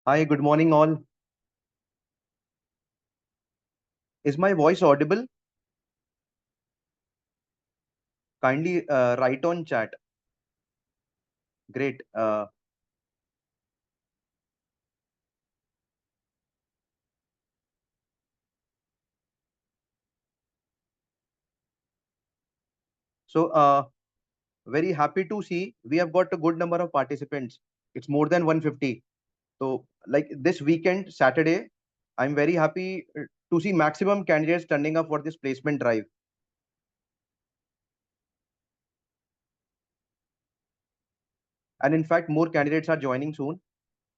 Hi, good morning, all. Is my voice audible? Kindly write on chat. Great. So, very happy to see we have got a good number of participants. It's more than 150. So, like this weekend, Saturday, I'm very happy to see maximum candidates turning up for this placement drive. And in fact, more candidates are joining soon.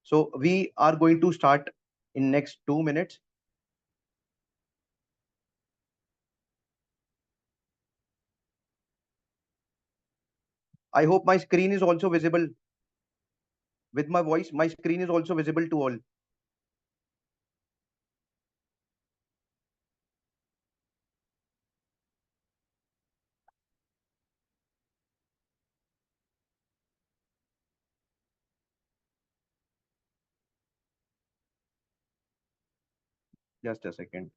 So, we are going to start in next 2 minutes. I hope my screen is also visible with my voice. My screen is also visible to all. Just a second.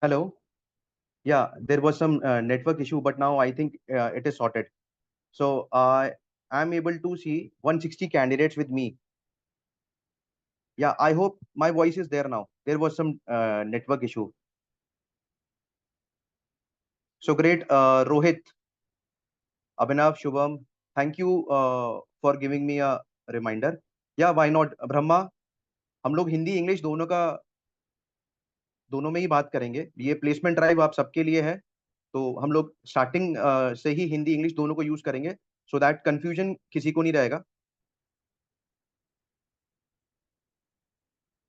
Hello. Yeah, there was some network issue, but now I think it is sorted. So I'm able to see 160 candidates with me. Yeah, I hope my voice is there now. There was some network issue. So great, Rohit, Abhinav, Shubham. Thank you for giving me a reminder. Yeah, why not, Brahma? हम लोग Hindi English दोनों में ही बात करेंगे. ये placement drive आप सबके लिए है. तो हम लोग स्टार्टिंग से ही हिंदी इंग्लिश दोनों को यूज करेंगे, सो दैट कंफ्यूजन किसी को नहीं रहेगा.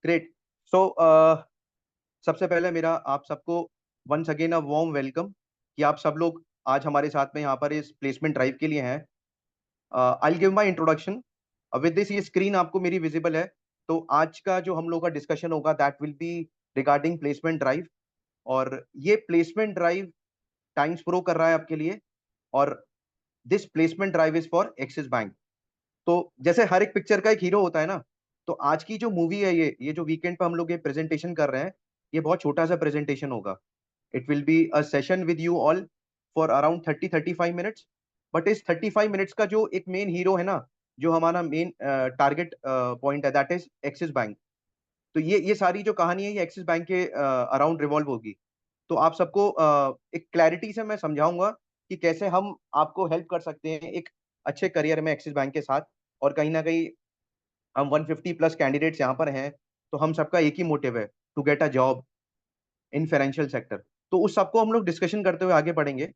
ग्रेट. सो सबसे पहले मेरा आप सबको once again a warm welcome कि आप सब लोग आज हमारे साथ में यहाँ पर इस प्लेसमेंट ड्राइव के लिए हैं. I will give my introduction. With this ये स्क्रीन आपको मेरी विजिबल है. तो आज का जो हम लोग का डिस्कशन होगा that will B regarding placement drive. और ये प्लेसमेंट ड्राइव टाइम्स प्रो कर रहा है आपके लिए. और this placement drive is for Axis Bank. तो जैसे हर एक पिक्चर का एक हीरो होता है ना, तो आज की जो मूवी है, ये जो वीकेंड पे हम लोग ये प्रेजेंटेशन कर रहे हैं, ये बहुत छोटा सा प्रेजेंटेशन होगा. It will be a session with you all for around 30-35 minutes. But इस 35 मिनट्स का जो एक मेन हीरो है ना, जो हमारा मेन टारगेट पॉइंट है, दैट इज एक्सिस बैंक. तो ये सारी जो कहानी है ये एक्सिस बैंक के अराउंड रिवॉल्व होगी। तो आप सबको एक क्लैरिटी से मैं समझाऊंगा कि कैसे हम आपको हेल्प कर सकते हैं एक अच्छे करियर में एक्सिस बैंक के साथ। और कहीं ना कहीं हम 150 प्लस कैंडिडेट्स यहाँ पर हैं, तो हम सबका एक ही मोटिव है, to get a job in financial sector. तो उस सबको हम लोग डिस्कशन करते हुए आगे बढ़ेंगे।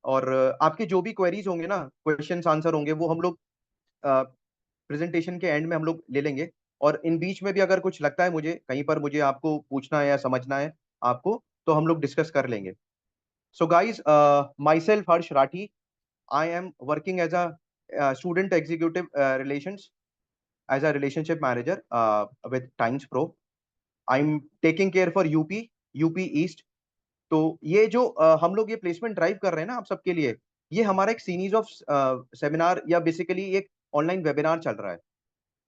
और आपके जो भी क्वेरीज होंगे ना, क्वेश्चंस आंसर होंगे, वो हम लोग प्रेजेंटेशन के एंड में हम लोग ले लेंगे। और इन बीच में भी अगर कुछ लगता है मुझे कहीं पर मुझे आपको पूछना है या समझना है आपको, तो हम लोग डिस्कस कर लेंगे। So guys, myself Harsh Rathi, I am working as a student executive relations, as a relationship manager with Times Pro. I am taking care for UP East. तो ये जो हम लोग ये प्लेसमेंट ड्राइव कर रहे हैं ना आप सबके लिए, ये हमारा एक सीरीज ऑफ सेमिनार या बेसिकली एक ऑनलाइन वेबिनार चल रहा है।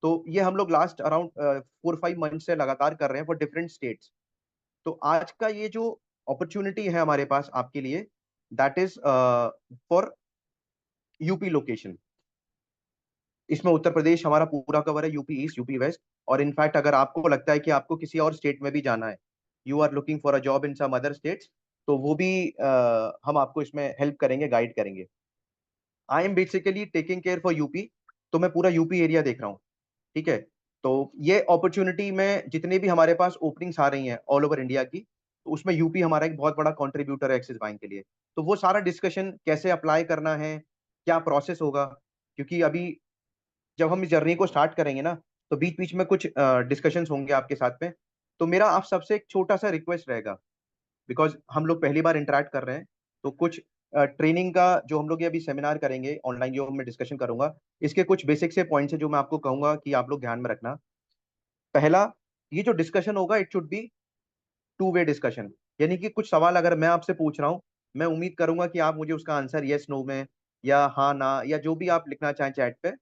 तो ये हम लोग लास्ट अराउंड 4-5 मंथ से लगातार कर रहे हैं फॉर डिफरेंट स्टेट्स। तो आज का ये जो अपॉर्चुनिटी है हमारे पास आपके लिए, that is for UP location. इसमें उत्तर प्रदेश हमारा पूरा कवर है, यूपी ईस्ट, यूपी वेस्ट। और इनफैक्ट अगर आपको लगता है कि आपको किसी और स्टेट में भी जाना है, you are looking for a job in some other states, तो वो भी हम आपको इसमें हेल्प करेंगे, गाइड करेंगे। I am basically taking care for UP. तो मैं पूरा यूपी एरिया देख रहा हूँ। ठीक है। तो ये अपॉर्चुनिटी में जितने भी हमारे पास ओपनिंग्स आ रही हैं ऑल ओवर इंडिया की, तो उसमें यूपी हमारा एक बहुत बड़ा कंट्रीब्यूटर है एक्सिस बैंक के लिए। तो वो सारा डिस्कशन कैसे अप्लाई करना है, क्या प्रोसेस होगा, क्योंकि अभी जब हम इस जर्नी को स्टार्ट करेंगे ना, तो बीच बीच में कुछ डिस्कशंस होंगे आपके साथ में। तो मेरा आप सबसे एक छोटा सा रिक्वेस्ट रहेगा, बिकॉज हम लोग पहली बार इंटरेक्ट कर रहे हैं। तो कुछ ट्रेनिंग का जो हम लोग ये अभी सेमिनार करेंगे ऑनलाइन, जो मैं डिस्कशन करूंगा, इसके कुछ बेसिक से पॉइंट्स है जो मैं आपको कहूंगा कि आप लोग ध्यान में रखना। पहला, ये जो डिस्कशन होगा it should be two way discussion. यानी कि कुछ सवाल अगर मैं आपसे पूछ रहा हूँ, मैं उम्मीद करूंगा कि आप मुझे उसका आंसर यस नो में या हाँ ना या जो भी आप लिखना चाहें चैट पे,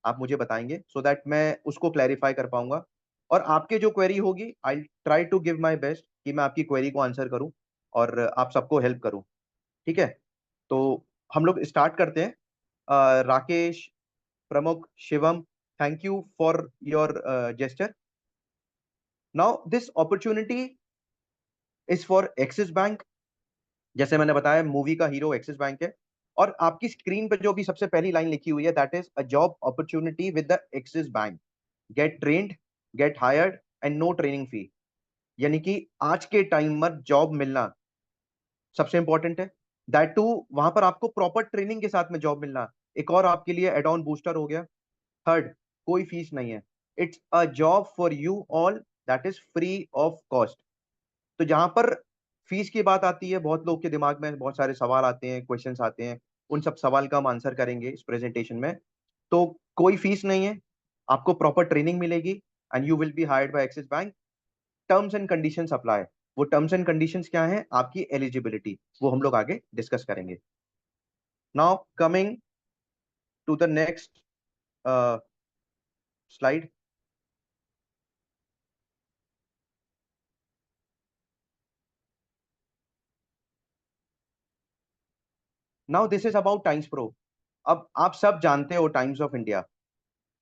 आप मुझे बताएंगे सो दैट मैं उसको क्लैरिफाई कर पाऊंगा। और आपके जो क्वेरी होगी, I try to give my best कि मैं आपकी क्वेरी को आंसर करूं और आप सबको हेल्प करूं। ठीक है। तो हम लोग स्टार्ट करते हैं। Rakesh, Pramukh, Shivam, thank you for your gesture. Now this opportunity is for Axis Bank. जैसे मैंने बताया, मूवी का हीरो एक्सिस बैंक है। और आपकी स्क्रीन पे जो भी सबसे पहली लाइन लिखी हुई है, that is a job opportunity with the Axis Bank. Get trained, get hired and no training fee. यानी कि आज के टाइम में जॉब मिलना सबसे इंपॉर्टेंट है। दैट टू, वहां पर आपको प्रॉपर ट्रेनिंग के साथ में जॉब मिलना एक और आपके लिए एड ऑन बूस्टर हो गया। थर्ड, कोई फीस नहीं है। It's a job for you all, that is free of cost. तो जहां पर फीस की बात आती है, बहुत लोग के दिमाग में बहुत सारे सवाल आते हैं, क्वेश्चंस आते हैं। उन सब सवाल का हम आंसर करेंगे इस प्रेजेंटेशन में। तो कोई फीस नहीं है, आपको प्रॉपर ट्रेनिंग मिलेगी and you will B hired by Axis bank. Terms and conditions apply. वो टर्म्स एंड कंडीशंस क्या है, आपकी एलिजिबिलिटी, वो हम लोग आगे डिस्कस करेंगे। Now coming to the next slide. Now this is about Times Pro. अब आप सब जानते हो Times of India.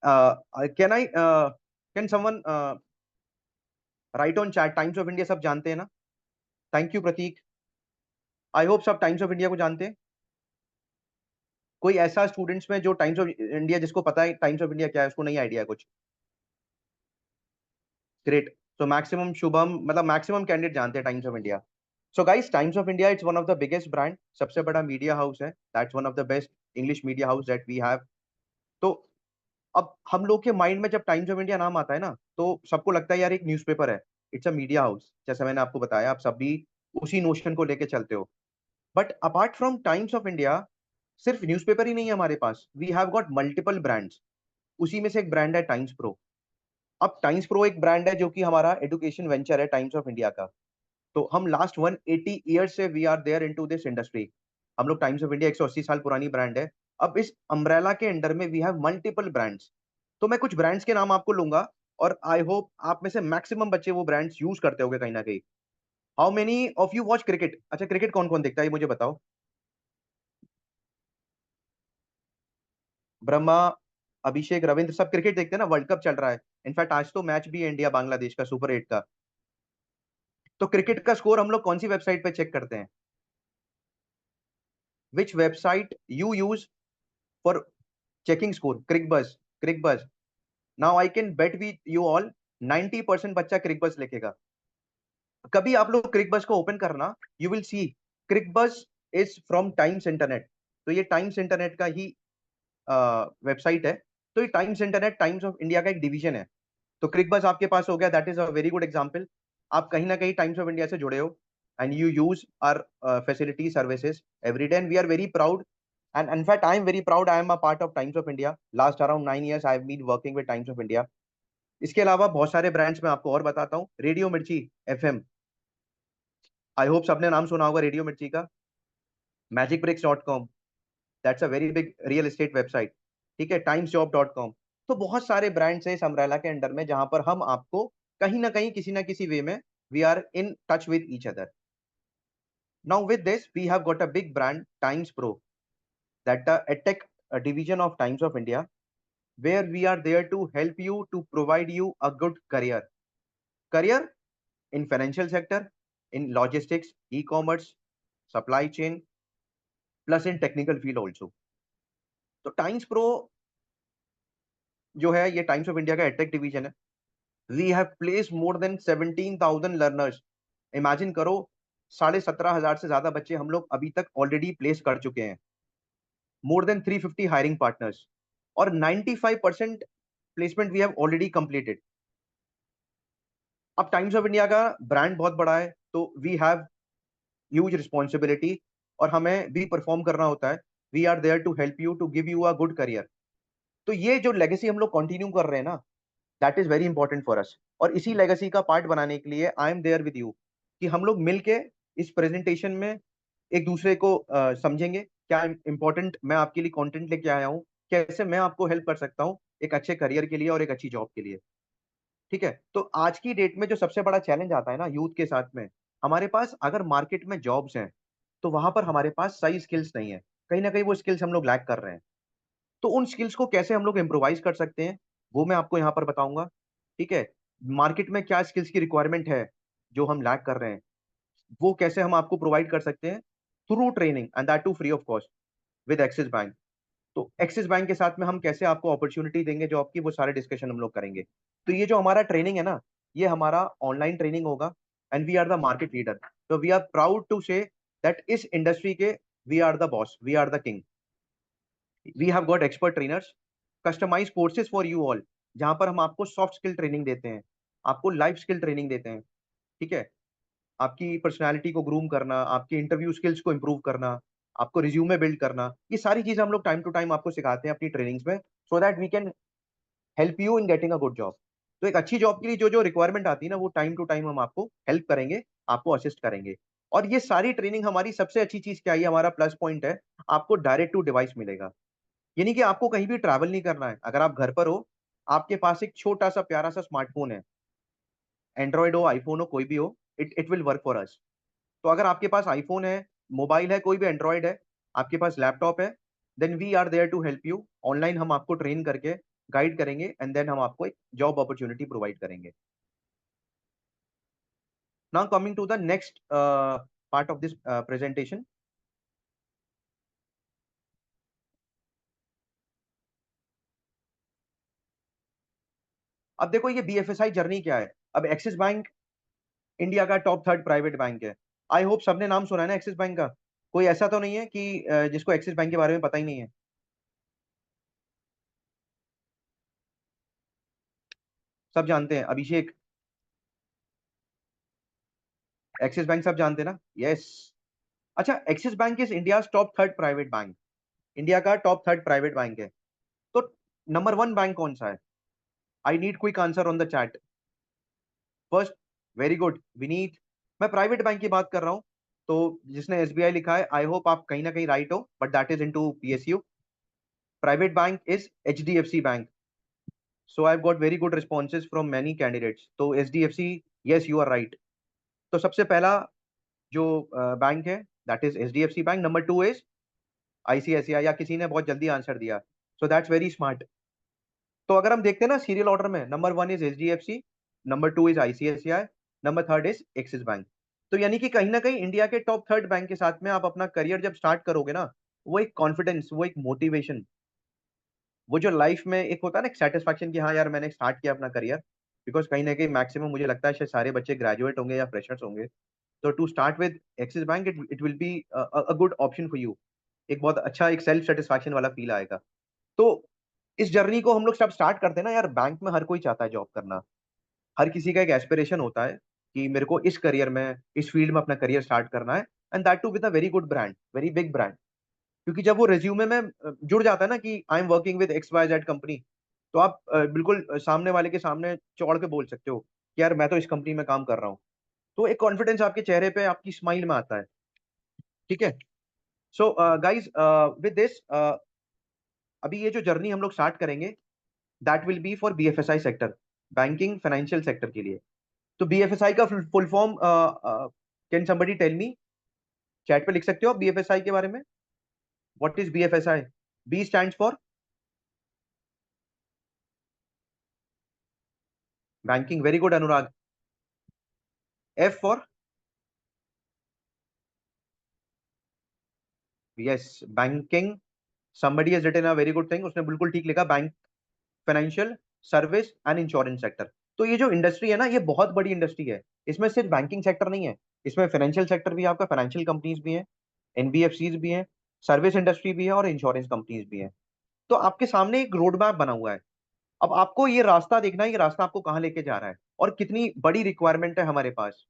Can I can someone write on chat, Times of India सब जानते हैं ना? Thank you Prateek. I hope सब टाइम्स ऑफ इंडिया को जानते हैं। कोई ऐसा स्टूडेंट्स में जो टाइम्स ऑफ इंडिया, जिसको पता है टाइम्स ऑफ इंडिया क्या है, उसको नहीं आइडिया कुछ? ग्रेट। सो मैक्सिमम शुभम, मतलब मैक्सिमम कैंडिडेट जानते हैं Times of India. So guys, Times of India it's one of the biggest brand, सबसे बड़ा मीडिया हाउस है। That's one of the best English media house that we have. तो अब हम लोग के माइंड में जब टाइम्स ऑफ इंडिया नाम आता है ना, तो सबको लगता है यार एक न्यूज़पेपर है। इट्स अ मीडिया हाउस, जैसे मैंने आपको बताया, आप सब भी उसी नोशन को लेके चलते हो। But apart from Times of India, सिर्फ न्यूज़पेपर ही नहीं है हमारे पास, we have got multiple brands. उसी में से एक ब्रांड है टाइम्स प्रो। अब टाइम्स प्रो एक ब्रांड है जो कि हमारा एजुकेशन वेंचर है टाइम्स ऑफ इंडिया का। तो हम लास्ट 180 ईयर्स से we are there into this industry. हम लोग, टाइम्स ऑफ इंडिया 180 साल पुरानी ब्रांड है। अब इस अम्ब्रेला के अंडर में वी हैव मल्टीपल ब्रांड्स। तो मैं कुछ ब्रांड्स के नाम आपको लूंगा, और आई होप आप में से मैक्सिमम बच्चे वो ब्रांड्स यूज करते होंगे कहीं ना कहीं। How many of you watch cricket? अच्छा, क्रिकेट कौन कौन देखता है ये मुझे बताओ। ब्रह्मा, अभिषेक, रविंद्र सब क्रिकेट देखते हैं ना, वर्ल्ड कप चल रहा है। इनफैक्ट आज तो मैच भी है इंडिया बांग्लादेश का, सुपर 8 का। तो क्रिकेट का स्कोर हम लोग कौन सी वेबसाइट पे चेक करते हैं? Which website you use for checking score? Cricbuzz. Cricbuzz. Now I can bet with you all, 90% बच्चा क्रिकबज लिखेगा। कभी आप लोग क्रिकबज को ओपन करना, you will see Cricbuzz is from times internet. तो ये टाइम्स इंटरनेट का ही वेबसाइट है। तो ये times internet times of India का एक डिवीजन है। तो क्रिकबज आपके पास हो गया, that is a very good example. आप कहीं ना कहीं टाइम्स ऑफ इंडिया से जुड़े हो and you use our facility services every day and we are very proud. And in fact, I am very proud. I am a part of Times of India. Last around 9 years, I have been working with Times of India. इसके अलावा बहुत सारे brands मैं आपको और बताता हूँ। Radio मिर्ची FM, आई होप सबने नाम सुना होगा रेडियो मिर्ची का। magicbricks.com, that's a very big real estate website. ठीक है, timesjob.com। तो बहुत सारे ब्रांड्स हैं इस अम्ब्रेला के अंडर में, जहां पर हम आपको कहीं ना कहीं किसी ना किसी वे में we are in touch with each other. Now with this we have got a big brand Times Pro, that a tech division of Times of India, where we are there to help you to provide you a good career in financial sector, in logistics, e-commerce, supply chain, plus in technical field also। तो Times Pro जो है ये Times of India का edtech division है। We have place more than 17,000 learners. Imagine करो, 17,500 से ज्यादा बच्चे हम लोग अभी तक ऑलरेडी प्लेस कर चुके हैं। मोर देन 350 हायरिंग पार्टनर्स, और 95% placement we have already completed. अब टाइम्स ऑफ इंडिया का ब्रांड बहुत बड़ा है, तो वी हैव ह्यूज रिस्पॉन्सिबिलिटी, और हमें भी परफॉर्म करना होता है। We are there to help you to give you a good career. तो ये जो लेगेसी हम लोग कंटिन्यू कर रहे हैं ना, that is very important for us. और इसी लेगेसी का पार्ट बनाने के लिए I am there with you, कि हम लोग मिलके इस प्रेजेंटेशन में एक दूसरे को समझेंगे क्या इंपॉर्टेंट मैं आपके लिए कंटेंट लेके आया हूँ, कैसे मैं आपको हेल्प कर सकता हूँ एक अच्छे करियर के लिए और एक अच्छी जॉब के लिए। ठीक है, तो आज की डेट में जो सबसे बड़ा चैलेंज आता है ना यूथ के साथ में, हमारे पास अगर मार्केट में जॉब्स हैं तो वहां पर हमारे पास सही स्किल्स नहीं है। कहीं ना कहीं वो स्किल्स हम लोग लैक कर रहे हैं। तो उन स्किल्स को कैसे हम लोग इम्प्रोवाइज कर सकते हैं, वो मैं आपको यहाँ पर बताऊंगा। ठीक है, मार्केट में क्या स्किल्स की रिक्वायरमेंट है जो हम लैक कर रहे हैं, वो कैसे हम आपको प्रोवाइड कर सकते हैं through training, and that too free of cost with Axis Bank. तो एक्सिस बैंक के साथ में हम कैसे आपको अपॉर्चुनिटी देंगे जॉब की, वो सारे डिस्कशन हम लोग करेंगे। तो ये जो हमारा ट्रेनिंग है ना, ये हमारा ऑनलाइन ट्रेनिंग होगा, and we are the market leader. तो we are proud to say that इस इंडस्ट्री के we are the boss, we are the king. We have got expert trainers, customise courses for you all, जहां पर हम आपको soft skill training देते हैं, आपको लाइफ स्किल ट्रेनिंग देते हैं। ठीक है, आपकी पर्सनालिटी को ग्रूम करना, आपकी इंटरव्यू स्किल्स को इंप्रूव करना, आपको रिज्यूमे बिल्ड करना, ये सारी चीजें हम लोग टाइम टू टाइम आपको सिखाते हैं अपनी ट्रेनिंग्स में, so that we can help you in getting a good job. तो एक अच्छी जॉब के लिए जो जो रिक्वायरमेंट आती है ना, वो टाइम टू टाइम हम आपको हेल्प करेंगे, आपको असिस्ट करेंगे। और ये सारी ट्रेनिंग, हमारी सबसे अच्छी चीज क्या है, हमारा प्लस पॉइंट है, आपको डायरेक्ट टू डिवाइस मिलेगा। यानी कि आपको कहीं भी ट्रैवल नहीं करना है। अगर आप घर पर हो, आपके पास एक छोटा सा प्यारा सा स्मार्टफोन है, एंड्रॉइड हो, आईफोन हो, कोई भी हो, it it will work for us. तो अगर आपके पास आईफोन है, मोबाइल है, कोई भी एंड्रॉइड है, आपके पास लैपटॉप है, then we are there to help you. Online हम आपको ट्रेन करके गाइड करेंगे, एंड देन हम आपको एक जॉब अपॉर्चुनिटी प्रोवाइड करेंगे। Now coming to the next part of this presentation. अब देखो ये बीएफएसआई जर्नी क्या है। अब एक्सिस बैंक इंडिया का टॉप 3rd प्राइवेट बैंक है। आई होप सबने नाम सुना है ना एक्सिस बैंक का। कोई ऐसा तो नहीं है कि जिसको एक्सिस बैंक के बारे में पता ही नहीं है। सब जानते हैं, अभिषेक, एक्सिस बैंक सब जानते हैं ना? यस। अच्छा, axis bank is India top 3rd private bank, India का टॉप 3rd प्राइवेट बैंक है। तो नंबर 1 बैंक कौन सा है? I need quick answer on the chat. First, very good Vineet. मैं प्राइवेट बैंक की बात कर रहा हूं, तो जिसने एसबीआई लिखा है, आई होप आप कहीं ना कहीं राइट हो, but that is into PSU. Private bank is HDFC bank. So I got very good responses from many candidates. तो HDFC, yes you are right. तो सबसे पहला जो बैंक है, that is HDFC bank. Number 2 is ICICI, या किसी ने बहुत जल्दी आंसर दिया, सो दैट्स वेरी स्मार्ट। तो अगर हम देखते हैं ना सीरियल ऑर्डर में, number 1 is HDFC, number 2 is ICICI, number 3 is axis Bank. तो यानी कि कहीं ना कहीं इंडिया के टॉप थर्ड बैंक के साथ में आप अपना करियर जब स्टार्ट करोगे ना, वो एक कॉन्फिडेंस, वो एक मोटिवेशन, वो जो लाइफ में एक होता है ना, एक सेटिस्फैक्शन कि हाँ यार मैंने स्टार्ट किया अपना करियर। बिकॉज कहीं ना कहीं मैक्सिमम मुझे लगता है शायद सारे बच्चे ग्रेजुएट होंगे या फ्रेशर्स होंगे, तो to start with Axis Bank it will be a good option for you. एक बहुत अच्छा एक सेल्फ सेटिस्फैक्शन वाला फील आएगा। तो इस जर्नी को हम लोग जब स्टार्ट करते हैं ना यार, बैंक में हर कोई चाहता है जॉब करना, हर किसी का एक एस्पिरेशन होता है कि मेरे को इस करियर में, इस फील्ड में अपना करियर स्टार्ट करना है, and that too with a very good brand, very big brand. क्योंकि जब वो रिज्यूमे में जुड़ जाता है ना कि आई am working with XYZ company, तो आप बिल्कुल सामने वाले के सामने चौड़ के बोल सकते हो कि यार मैं तो इस कंपनी में काम कर रहा हूँ। तो एक कॉन्फिडेंस आपके चेहरे पे, आपकी स्माइल में आता है। ठीक है। सो गाइज विद दिस, अभी ये जो जर्नी हम लोग स्टार्ट करेंगे, that will be for BFSI sector, banking financial sector के लिए। तो BFSI का full form, can somebody tell me? Chat पे लिख सकते हो आप BFSI के बारे में। What is BFSI? B stands for banking, very good Anurag. F for, yes, banking. somebody has written a very good thing, उसने बिल्कुल ठीक लिखा, bank, financial service and insurance sector. तो ये जो इंडस्ट्री है ना, ये बहुत बड़ी इंडस्ट्री है। इसमें सिर्फ बैंकिंग सेक्टर नहीं है, इसमें फाइनेंशियल सेक्टर भी है, आपका फाइनेंशियल कंपनीज भी हैं, NBFCs भी हैं, सर्विस इंडस्ट्री भी है और इंश्योरेंस कंपनीज भी हैं। तो आपके सामने एक रोड मैप बना हुआ है। अब आपको ये रास्ता देखना है, ये रास्ता आपको कहाँ लेके जा रहा है और कितनी बड़ी रिक्वायरमेंट है हमारे पास।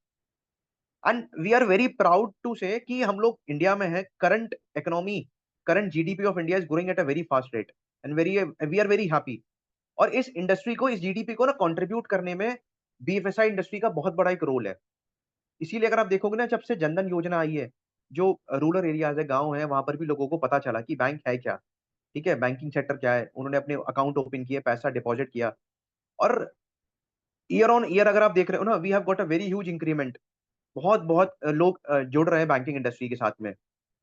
And we are very proud to say कि हम लोग इंडिया में है, current economy, current GDP of India is growing at a very fast rate, and very, we are very happy. और इस इंडस्ट्री को, इस GDP को ना कंट्रीब्यूट करने में BFSI इंडस्ट्री का बहुत बड़ा एक रोल है। इसीलिए अगर आप देखोगे ना, जब से जनधन योजना आई है, जो रूरल एरियाज है, गांव है, वहां पर भी लोगों को पता चला कि बैंक है क्या। ठीक है, बैंकिंग सेक्टर क्या है, उन्होंने अपने अकाउंट ओपन किए, पैसा डिपॉजिट किया। और ईयर ऑन ईयर अगर आप देख रहे हो ना, we have got a very huge increment. बहुत बहुत लोग जुड़ रहे हैं बैंकिंग इंडस्ट्री के साथ में।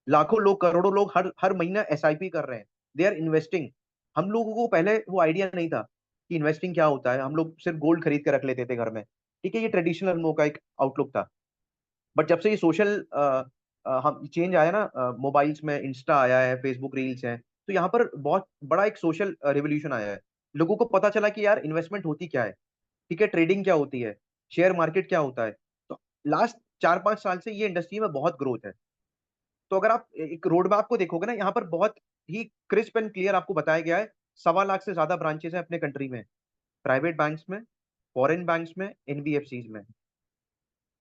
लाखों लोग, करोड़ों लोग हर हर महीना SIP कर रहे हैं, दे आर इन्वेस्टिंग। हम लोगों को पहले वो आइडिया नहीं था कि इन्वेस्टिंग क्या होता है, हम लोग सिर्फ गोल्ड खरीद के रख लेते थे घर में। ठीक है, ये ट्रेडिशनल हम लोगों का एक आउटलुक था। बट जब से ये सोशल हम चेंज आया ना, मोबाइल्स में इंस्टा आया है, फेसबुक रील्स हैं, तो यहाँ पर बहुत बड़ा एक सोशल रिवोल्यूशन आया है। लोगों को पता चला कि यार इन्वेस्टमेंट होती क्या है, ठीक है, ट्रेडिंग क्या होती है, शेयर मार्केट क्या होता है। तो लास्ट 4-5 साल से ये इंडस्ट्री में बहुत ग्रोथ है। तो अगर आप एक रोड मैप को देखोगे ना, यहाँ पर बहुत ही क्रिस्प एंड क्लियर आपको बताया गया है। 1.25 लाख से ज्यादा ब्रांचेस हैं अपने कंट्री में, प्राइवेट बैंक्स में, फॉरेन बैंक्स में, NBFCs में,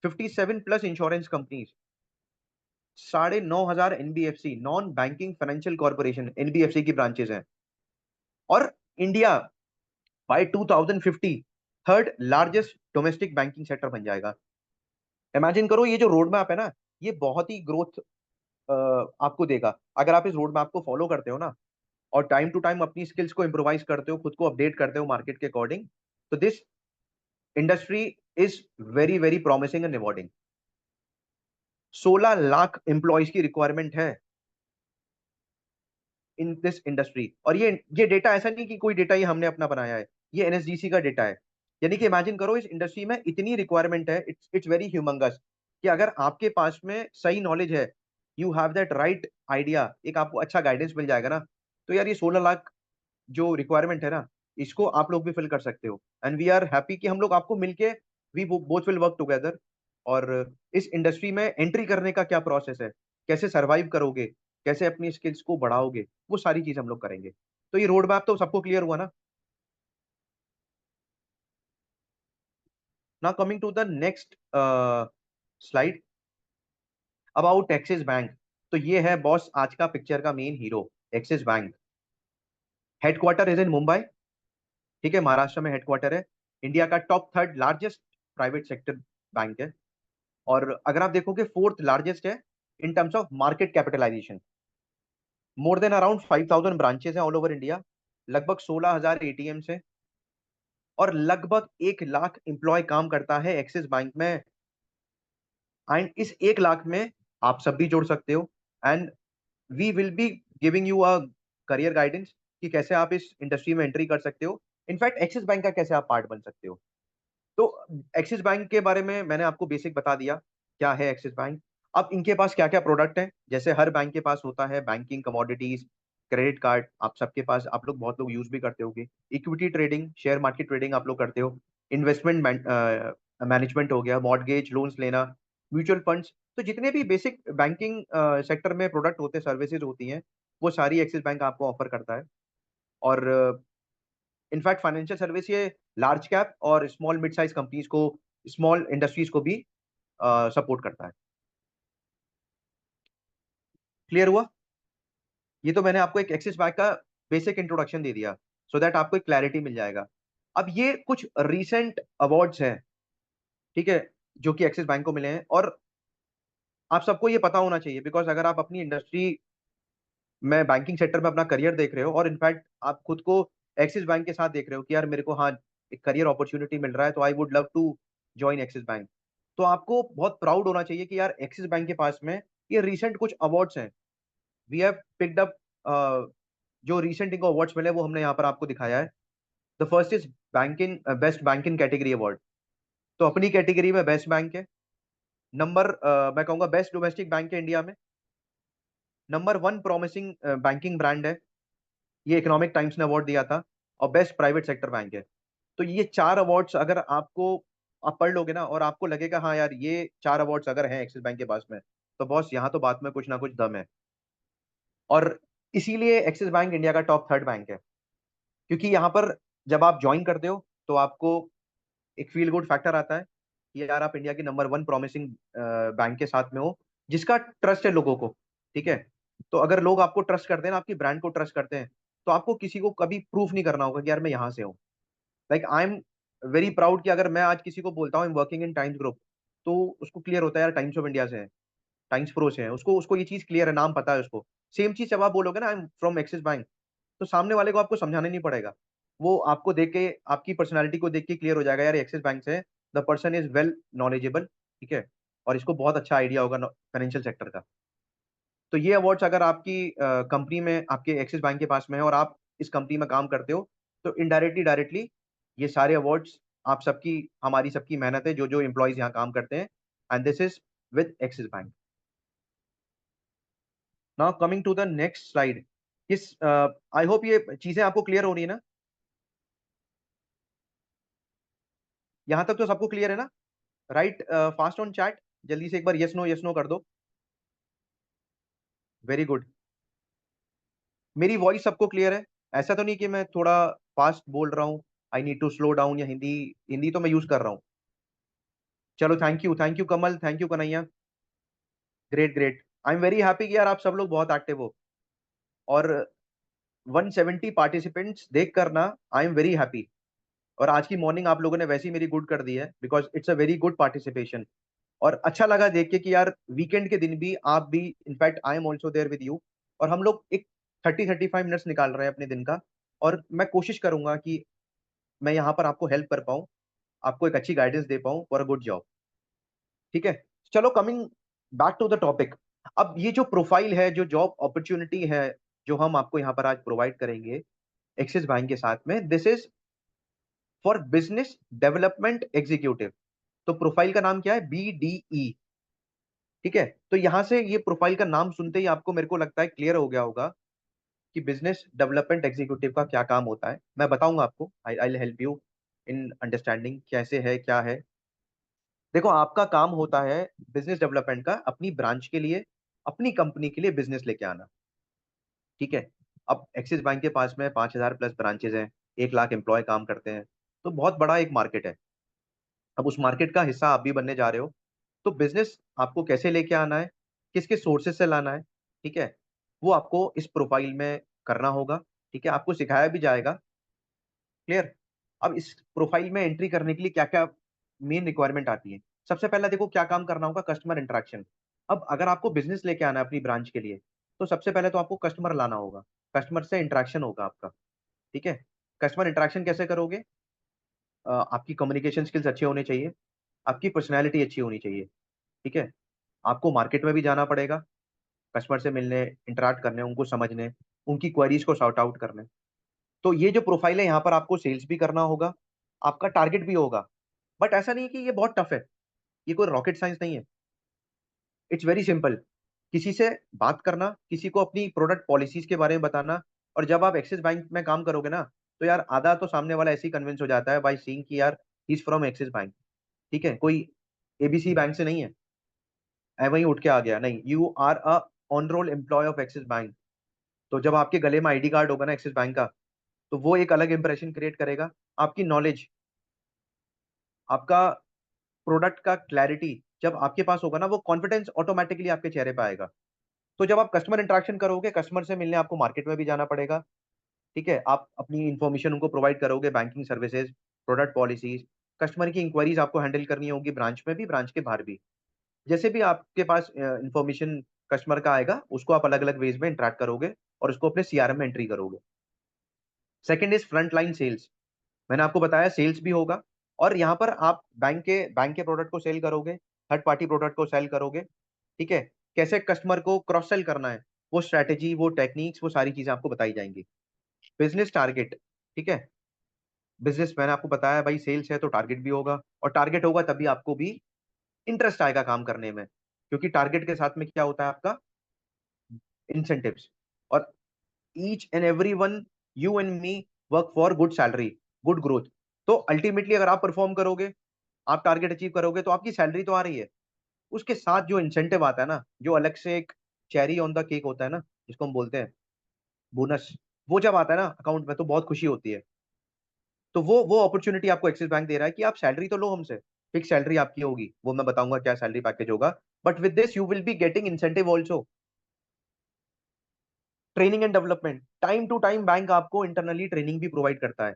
57+ insurance companies, 9,500 NBFC, non banking financial corporation, NBFC की ब्रांचेस हैं। और India by 2050 third largest domestic banking sector बन जाएगा। इमेजिन करो, ये जो रोड मैप है ना, ये बहुत ही ग्रोथ आपको देगा अगर आप इस रोड मैप को फॉलो करते हो ना, और टाइम टू टाइम अपनी स्किल्स को इम्प्रोवाइज करते हो, खुद को अपडेट करते हो मार्केट के अकॉर्डिंग। तो this industry is very very promising and rewarding. 16 lakh employees की रिक्वायरमेंट है इन दिस इंडस्ट्री। और ये डेटा ऐसा नहीं कि कोई डेटा ये हमने अपना बनाया है, ये NSDC का डेटा है। यानी कि इमेजिन करो, इस इंडस्ट्री में इतनी रिक्वायरमेंट है, इट्स इट्स वेरी ह्यूमंगस, कि अगर आपके पास में सही नॉलेज है, you have that right idea, एक आपको अच्छा गाइडेंस मिल जाएगा ना, तो यार ये 16 लाख जो रिक्वायरमेंट है ना, इसको आप लोग भी फिल कर सकते हो। एंड वी आर हैप्पी कि हम लोग आपको मिलके, we both will work together. और इस इंडस्ट्री में एंट्री करने का क्या प्रोसेस है, कैसे सरवाइव करोगे, कैसे अपनी स्किल्स को बढ़ाओगे, वो सारी चीज हम लोग करेंगे। तो ये रोड मैप तो सबको क्लियर हुआ ना। Now coming to the next slide about Axis Bank. तो ये है बॉस आज का पिक्चर का main hero, Axis Bank. Headquarter is in Mumbai. ठीक है, महाराष्ट्र में हेडक्वार्टर है। इंडिया का top third largest private sector bank है। और अगर आप देखोगे, फोर्थ लार्जेस्ट है in terms of market capitalization. More than around 5,000 branches हैं ऑल ओवर इंडिया, लगभग 16,000 ATMs हैं, और लगभग 1 लाख एम्प्लॉय काम करता है एक्सिस बैंक में। एंड इस 1 लाख में आप सब भी जुड़ सकते हो। And we will be giving you a career guidance कि कैसे आप इस इंडस्ट्री में एंट्री कर सकते हो। इनफैक्ट एक्सिस बैंक का कैसे आप पार्ट बन सकते हो। तो एक्सिस बैंक के बारे में मैंने आपको बेसिक बता दिया, क्या है एक्सिस बैंक। अब इनके पास क्या क्या प्रोडक्ट है, जैसे हर बैंक के पास होता है बैंकिंग, कमोडिटीज, क्रेडिट कार्ड, आप सबके पास, आप लोग बहुत लोग यूज भी करते होगे, equity trading, share market trading आप लोग करते हो, इन्वेस्टमेंट मैनेजमेंट हो गया, मॉर्गेज लोन्स लेना, म्यूचुअल फंड्स। तो जितने भी बेसिक बैंकिंग सेक्टर में प्रोडक्ट होते हैं, सर्विसेज होती हैं, वो सारी एक्सिस बैंक आपको ऑफर करता है। और इनफैक्ट फाइनेंशियल सर्विस ये लार्ज कैप और स्मॉल मिड साइज कंपनीज को, स्मॉल इंडस्ट्रीज को भी सपोर्ट करता है। क्लियर हुआ। ये तो मैंने आपको एक एक्सिस बैंक का बेसिक इंट्रोडक्शन दे दिया, सो दैट आपको एक क्लैरिटी मिल जाएगा। अब ये कुछ रीसेंट अवार्ड्स हैं, ठीक है, जो कि एक्सिस बैंक को मिले हैं, और आप सबको ये पता होना चाहिए, बिकॉज अगर आप अपनी इंडस्ट्री में, बैंकिंग सेक्टर में अपना करियर देख रहे हो, और इनफैक्ट आप खुद को एक्सिस बैंक के साथ देख रहे हो कि यार मेरे को, हाँ, एक करियर अपॉर्चुनिटी मिल रहा है, तो I would love to join Axis Bank, तो आपको बहुत प्राउड होना चाहिए कि यार एक्सिस बैंक के पास में ये रिसेंट कुछ अवार्ड्स हैं। वी हैव पिक्ड अप, जो रिसेंट इनको अवार्ड्स मिले वो हमने यहाँ पर आपको दिखाया है। The first is banking, best banking category award. तो अपनी कैटेगरी में बेस्ट बैंक है। नंबर, मैं कहूंगा बेस्ट डोमेस्टिक बैंक है इंडिया में। Number one promising banking brand है, ये इकोनॉमिक टाइम्स ने अवार्ड दिया था। और बेस्ट प्राइवेट सेक्टर बैंक है। तो ये चार अवार्ड्स अगर आपको, आप पढ़ लोगे ना, और आपको लगेगा हाँ यार ये चार अवार्ड्स अगर हैं एक्सिस बैंक के पास में, तो बॉस यहाँ तो बात में कुछ ना कुछ दम है। और इसीलिए एक्सिस बैंक इंडिया का टॉप थर्ड बैंक है, क्योंकि यहाँ पर जब आप ज्वाइन करते हो तो आपको एक फील गुड फैक्टर आता है कि यार आप इंडिया की नंबर वन प्रॉमिसिंग बैंक के साथ में हो, जिसका ट्रस्ट है लोगों को। ठीक है। तो अगर लोग आपको ट्रस्ट करते हैं ना, आपकी ब्रांड को ट्रस्ट करते हैं, तो आपको किसी को कभी प्रूफ नहीं करना होगा कि यार मैं यहाँ से हूँ। Like I am very proud कि अगर मैं आज किसी को बोलता हूँ आई am working in times group, तो उसको क्लियर होता है यार टाइम्स ऑफ इंडिया से है, टाइम्स प्रो से है, उसको उसको ये चीज क्लियर है, नाम पता है उसको। सेम चीज जब आप बोलोगे ना I am from axis Bank, तो सामने वाले को आपको समझाना नहीं पड़ेगा, वो आपको देख के, आपकी पर्सनैलिटी को देख के क्लियर हो जाएगा यार एक्सिस बैंक से, the person is well knowledgeable. ठीक है। और इसको बहुत अच्छा आइडिया होगा फाइनेंशियल सेक्टर का। तो ये अवार्ड्स अगर आपकी कंपनी में, आपके एक्सिस बैंक के पास में है, और आप इस कंपनी में काम करते हो, तो इनडायरेक्टली डायरेक्टली ये सारे अवार्ड्स आप सबकी, हमारी सबकी मेहनत है, जो जो एम्प्लॉयज यहाँ काम करते हैं। And this is with Axis Bank. Now coming to the next slide. किस, आई होप ये चीजें आपको क्लियर हो रही है ना, यहाँ तक तो सबको क्लियर है ना। राइट फास्ट ऑन चैट, जल्दी से एक बार यस नो कर दो। Very good. मेरी वॉइस सबको क्लियर है, ऐसा तो नहीं कि मैं थोड़ा फास्ट बोल रहा हूँ, I need to slow down, या हिंदी, हिंदी तो मैं यूज कर रहा हूँ। चलो, thank you Kamal, thank you Kanhaiya. Great great. I am very happy कि यार आप सब लोग बहुत एक्टिव हो, और 170 पार्टिसिपेंट्स देख कर ना, आई एम वेरी हैप्पी। और आज की मॉर्निंग आप लोगों ने वैसे ही मेरी गुड कर दी है, because it's a very good participation. और अच्छा लगा देख के कि यार वीकेंड के दिन भी आप भी, in fact I am also there with you, और हम लोग एक 30-35 मिनट्स निकाल रहे हैं अपने दिन का। और मैं कोशिश करूंगा कि मैं यहाँ पर आपको हेल्प कर पाऊँ, आपको एक अच्छी गाइडेंस दे पाऊँ फॉर अ गुड जॉब। ठीक है। चलो, coming back to the topic. अब ये जो प्रोफाइल है, जो जॉब अपॉर्चुनिटी है, जो हम आपको यहाँ पर आज प्रोवाइड करेंगे एक्सिस बैंक के साथ में, this is for business development executive. तो प्रोफाइल का नाम क्या है, BDE। ठीक है। तो यहां से ये प्रोफाइल का नाम सुनते ही आपको, मेरे को लगता है क्लियर हो गया होगा कि बिजनेस डेवलपमेंट एग्जीक्यूटिव का क्या काम होता है। मैं बताऊंगा आपको, I I help you in understanding कैसे है, क्या है। देखो, आपका काम होता है बिजनेस डेवलपमेंट का, अपनी ब्रांच के लिए, अपनी कंपनी के लिए बिजनेस लेके आना। ठीक है। अब एक्सिस बैंक के पास में 5,000 प्लस ब्रांचेज हैं, 1 लाख एम्प्लॉय काम करते हैं, तो बहुत बड़ा एक मार्केट है। अब उस मार्केट का हिस्सा आप भी बनने जा रहे हो, तो बिजनेस आपको कैसे लेके आना है, किसके सोर्सेज से लाना है, ठीक है, वो आपको इस प्रोफाइल में करना होगा। ठीक है। आपको सिखाया भी जाएगा। क्लियर। अब इस प्रोफाइल में एंट्री करने के लिए क्या क्या मेन रिक्वायरमेंट आती है। सबसे पहला देखो क्या काम करना होगा, कस्टमर इंटरेक्शन। अब अगर आपको बिजनेस लेके आना है अपनी ब्रांच के लिए, तो सबसे पहले तो आपको कस्टमर लाना होगा, कस्टमर से इंटरेक्शन होगा आपका। ठीक है। कस्टमर इंटरेक्शन कैसे करोगे, आपकी कम्युनिकेशन स्किल्स अच्छे होने चाहिए, आपकी पर्सनैलिटी अच्छी होनी चाहिए। ठीक है। आपको मार्केट में भी जाना पड़ेगा, कस्टमर से मिलने, इंटरेक्ट करने, उनको समझने, उनकी क्वेरीज को सॉर्ट आउट करने। तो ये जो प्रोफाइल है, यहाँ पर आपको सेल्स भी करना होगा, आपका टारगेट भी होगा। बट ऐसा नहीं है कि ये बहुत टफ है, ये कोई रॉकेट साइंस नहीं है। It's very simple. किसी से बात करना, किसी को अपनी प्रोडक्ट पॉलिसीज के बारे में बताना। और जब आप एक्सिस बैंक में काम करोगे ना, तो यार आधा तो सामने वाला ऐसे ही कन्विंस हो जाता है बाई सीइंग कि यार he is from axis bank. ठीक है, कोई एबीसी बैंक से नहीं है, वहीं उठ के आ गया नहीं, you are a on roll employee of Axis Bank. तो जब आपके गले में आईडी कार्ड होगा ना एक्सिस बैंक का, तो वो एक अलग इंप्रेशन क्रिएट करेगा। आपकी नॉलेज, आपका प्रोडक्ट का क्लैरिटी जब आपके पास होगा ना, वो कॉन्फिडेंस ऑटोमेटिकली आपके चेहरे पे आएगा। तो जब आप कस्टमर इंटरेक्शन करोगे, कस्टमर से मिलने आपको मार्केट में भी जाना पड़ेगा। ठीक है, आप अपनी इंफॉर्मेशन उनको प्रोवाइड करोगे, banking services, product policies, customer की इंक्वायरीज आपको हैंडल करनी होगी, ब्रांच में भी, ब्रांच के बाहर भी। जैसे भी आपके पास इंफॉर्मेशन कस्टमर का आएगा, उसको आप अलग अलग वेज में इंटरेक्ट करोगे और उसको अपने सीआरएम में एंट्री करोगे। Second is front line sales. मैंने आपको बताया सेल्स भी होगा, और यहाँ पर आप बैंक के प्रोडक्ट को सेल करोगे, थर्ड पार्टी प्रोडक्ट को सेल करोगे। ठीक है, कैसे कस्टमर को क्रॉस सेल करना है, वो स्ट्रैटेजी, वो टेक्निक्स, वो सारी चीजें आपको बताई जाएंगी। Business target. ठीक है, बिजनेस मैंने आपको बताया भाई, सेल्स है तो टारगेट भी होगा, और टारगेट होगा तभी आपको भी इंटरेस्ट आएगा काम करने में, क्योंकि टारगेट के साथ में क्या होता है आपका, इंसेंटिव्स। और each and every one, you and me, work for good salary, good growth. तो अल्टीमेटली अगर आप परफॉर्म करोगे, आप टारगेट अचीव करोगे, तो आपकी सैलरी तो आ रही है, उसके साथ जो इंसेंटिव आता है ना, जो अलग से एक चेरी ऑन द केक होता है ना, जिसको हम बोलते हैं बोनस, वो जब आता है ना अकाउंट में, तो बहुत खुशी होती है। तो वो अपॉर्चुनिटी आपको एक्सिस बैंक दे रहा है कि आप सैलरी तो लो हमसे, फिक्स सैलरी आपकी होगी, वो मैं बताऊंगा क्या सैलरी पैकेज होगा। But with this you will be getting incentive also. Training and development, time to time bank आपको इंटरनली ट्रेनिंग भी प्रोवाइड करता है।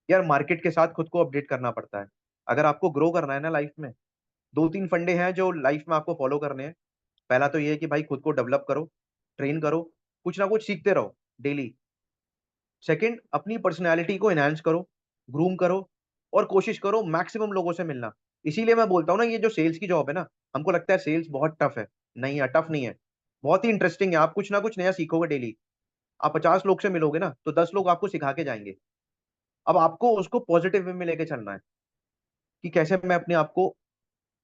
यार मार्केट के साथ खुद को अपडेट करना पड़ता है, अगर आपको ग्रो करना है ना लाइफ में। दो तीन फंडे हैं जो लाइफ में आपको फॉलो करने हैं। पहला तो ये है कि भाई खुद को डेवलप करो, ट्रेन करो, कुछ ना कुछ सीखते रहो डेली। सेकंड, अपनी पर्सनैलिटी को एनहांस करो, ग्रूम करो, और कोशिश करो मैक्सिमम लोगों से मिलना। इसीलिए मैं बोलता हूँ ना, ये जो सेल्स की जॉब है ना, हमको लगता है सेल्स बहुत टफ है। नहीं है, टफ नहीं है, बहुत ही इंटरेस्टिंग है। आप कुछ ना कुछ नया सीखोगे डेली। आप 50 लोग से मिलोगे ना, तो 10 लोग आपको सिखा के जाएंगे। अब आपको उसको पॉजिटिव वे में लेके चलना है, कि कैसे मैं अपने आप को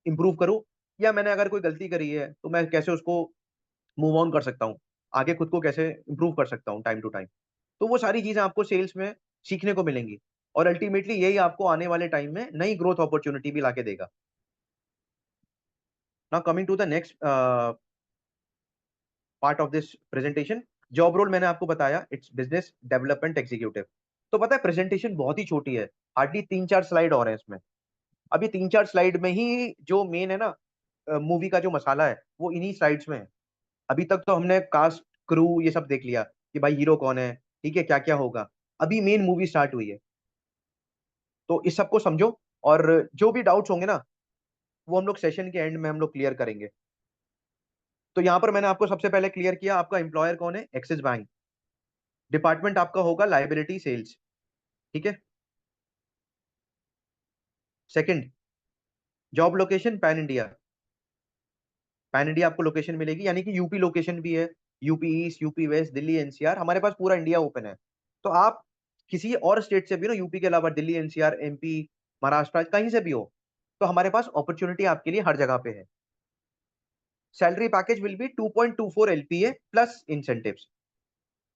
इंप्रूव करूं, या मैंने अगर कोई गलती करी है तो मैं कैसे उसको मूव ऑन कर सकता हूँ, आगे खुद को कैसे इंप्रूव कर सकता हूँ टाइम टू टाइम। तो वो सारी चीजें आपको सेल्स में सीखने को मिलेंगी, और अल्टीमेटली यही आपको आने वाले टाइम में नई ग्रोथ अपॉर्चुनिटी भी लाके देगा। Now coming to the next part of this presentation, job role मैंने आपको बताया, इट्स बिजनेस डेवलपमेंट एग्जीक्यूटिव। तो पता है प्रेजेंटेशन बहुत ही छोटी है, हार्डली 3-4 स्लाइड और है इसमें। अभी 3-4 स्लाइड में ही जो मेन है ना, मूवी का जो मसाला है, वो इन्हीं स्लाइड्स में है। अभी तक तो हमने कास्ट, क्रू, ये सब देख लिया कि भाई हीरो कौन है, ठीक है, क्या क्या होगा। अभी मेन मूवी स्टार्ट हुई है, तो इस सबको समझो। और जो भी डाउट्स होंगे ना, वो हम लोग सेशन के एंड में हम लोग क्लियर करेंगे। तो यहाँ पर मैंने आपको सबसे पहले क्लियर किया, आपका एम्प्लॉयर कौन है, एक्सिस बैंक। डिपार्टमेंट आपका होगा लाइबिलिटी सेल्स। ठीक है। Second, job location pan India. Pan India आपको लोकेशन मिलेगी, यानी कि यूपी लोकेशन भी है, UP East, UP West, Delhi NCR, हमारे पास पूरा इंडिया ओपन है। तो आप किसी और स्टेट से भी ना, यूपी के अलावा दिल्ली एनसीआर, एमपी, महाराष्ट्र, कहीं से भी हो, तो हमारे पास अपॉर्चुनिटी आपके लिए हर जगह पे है। Salary package will be 2.24 LPA plus incentives.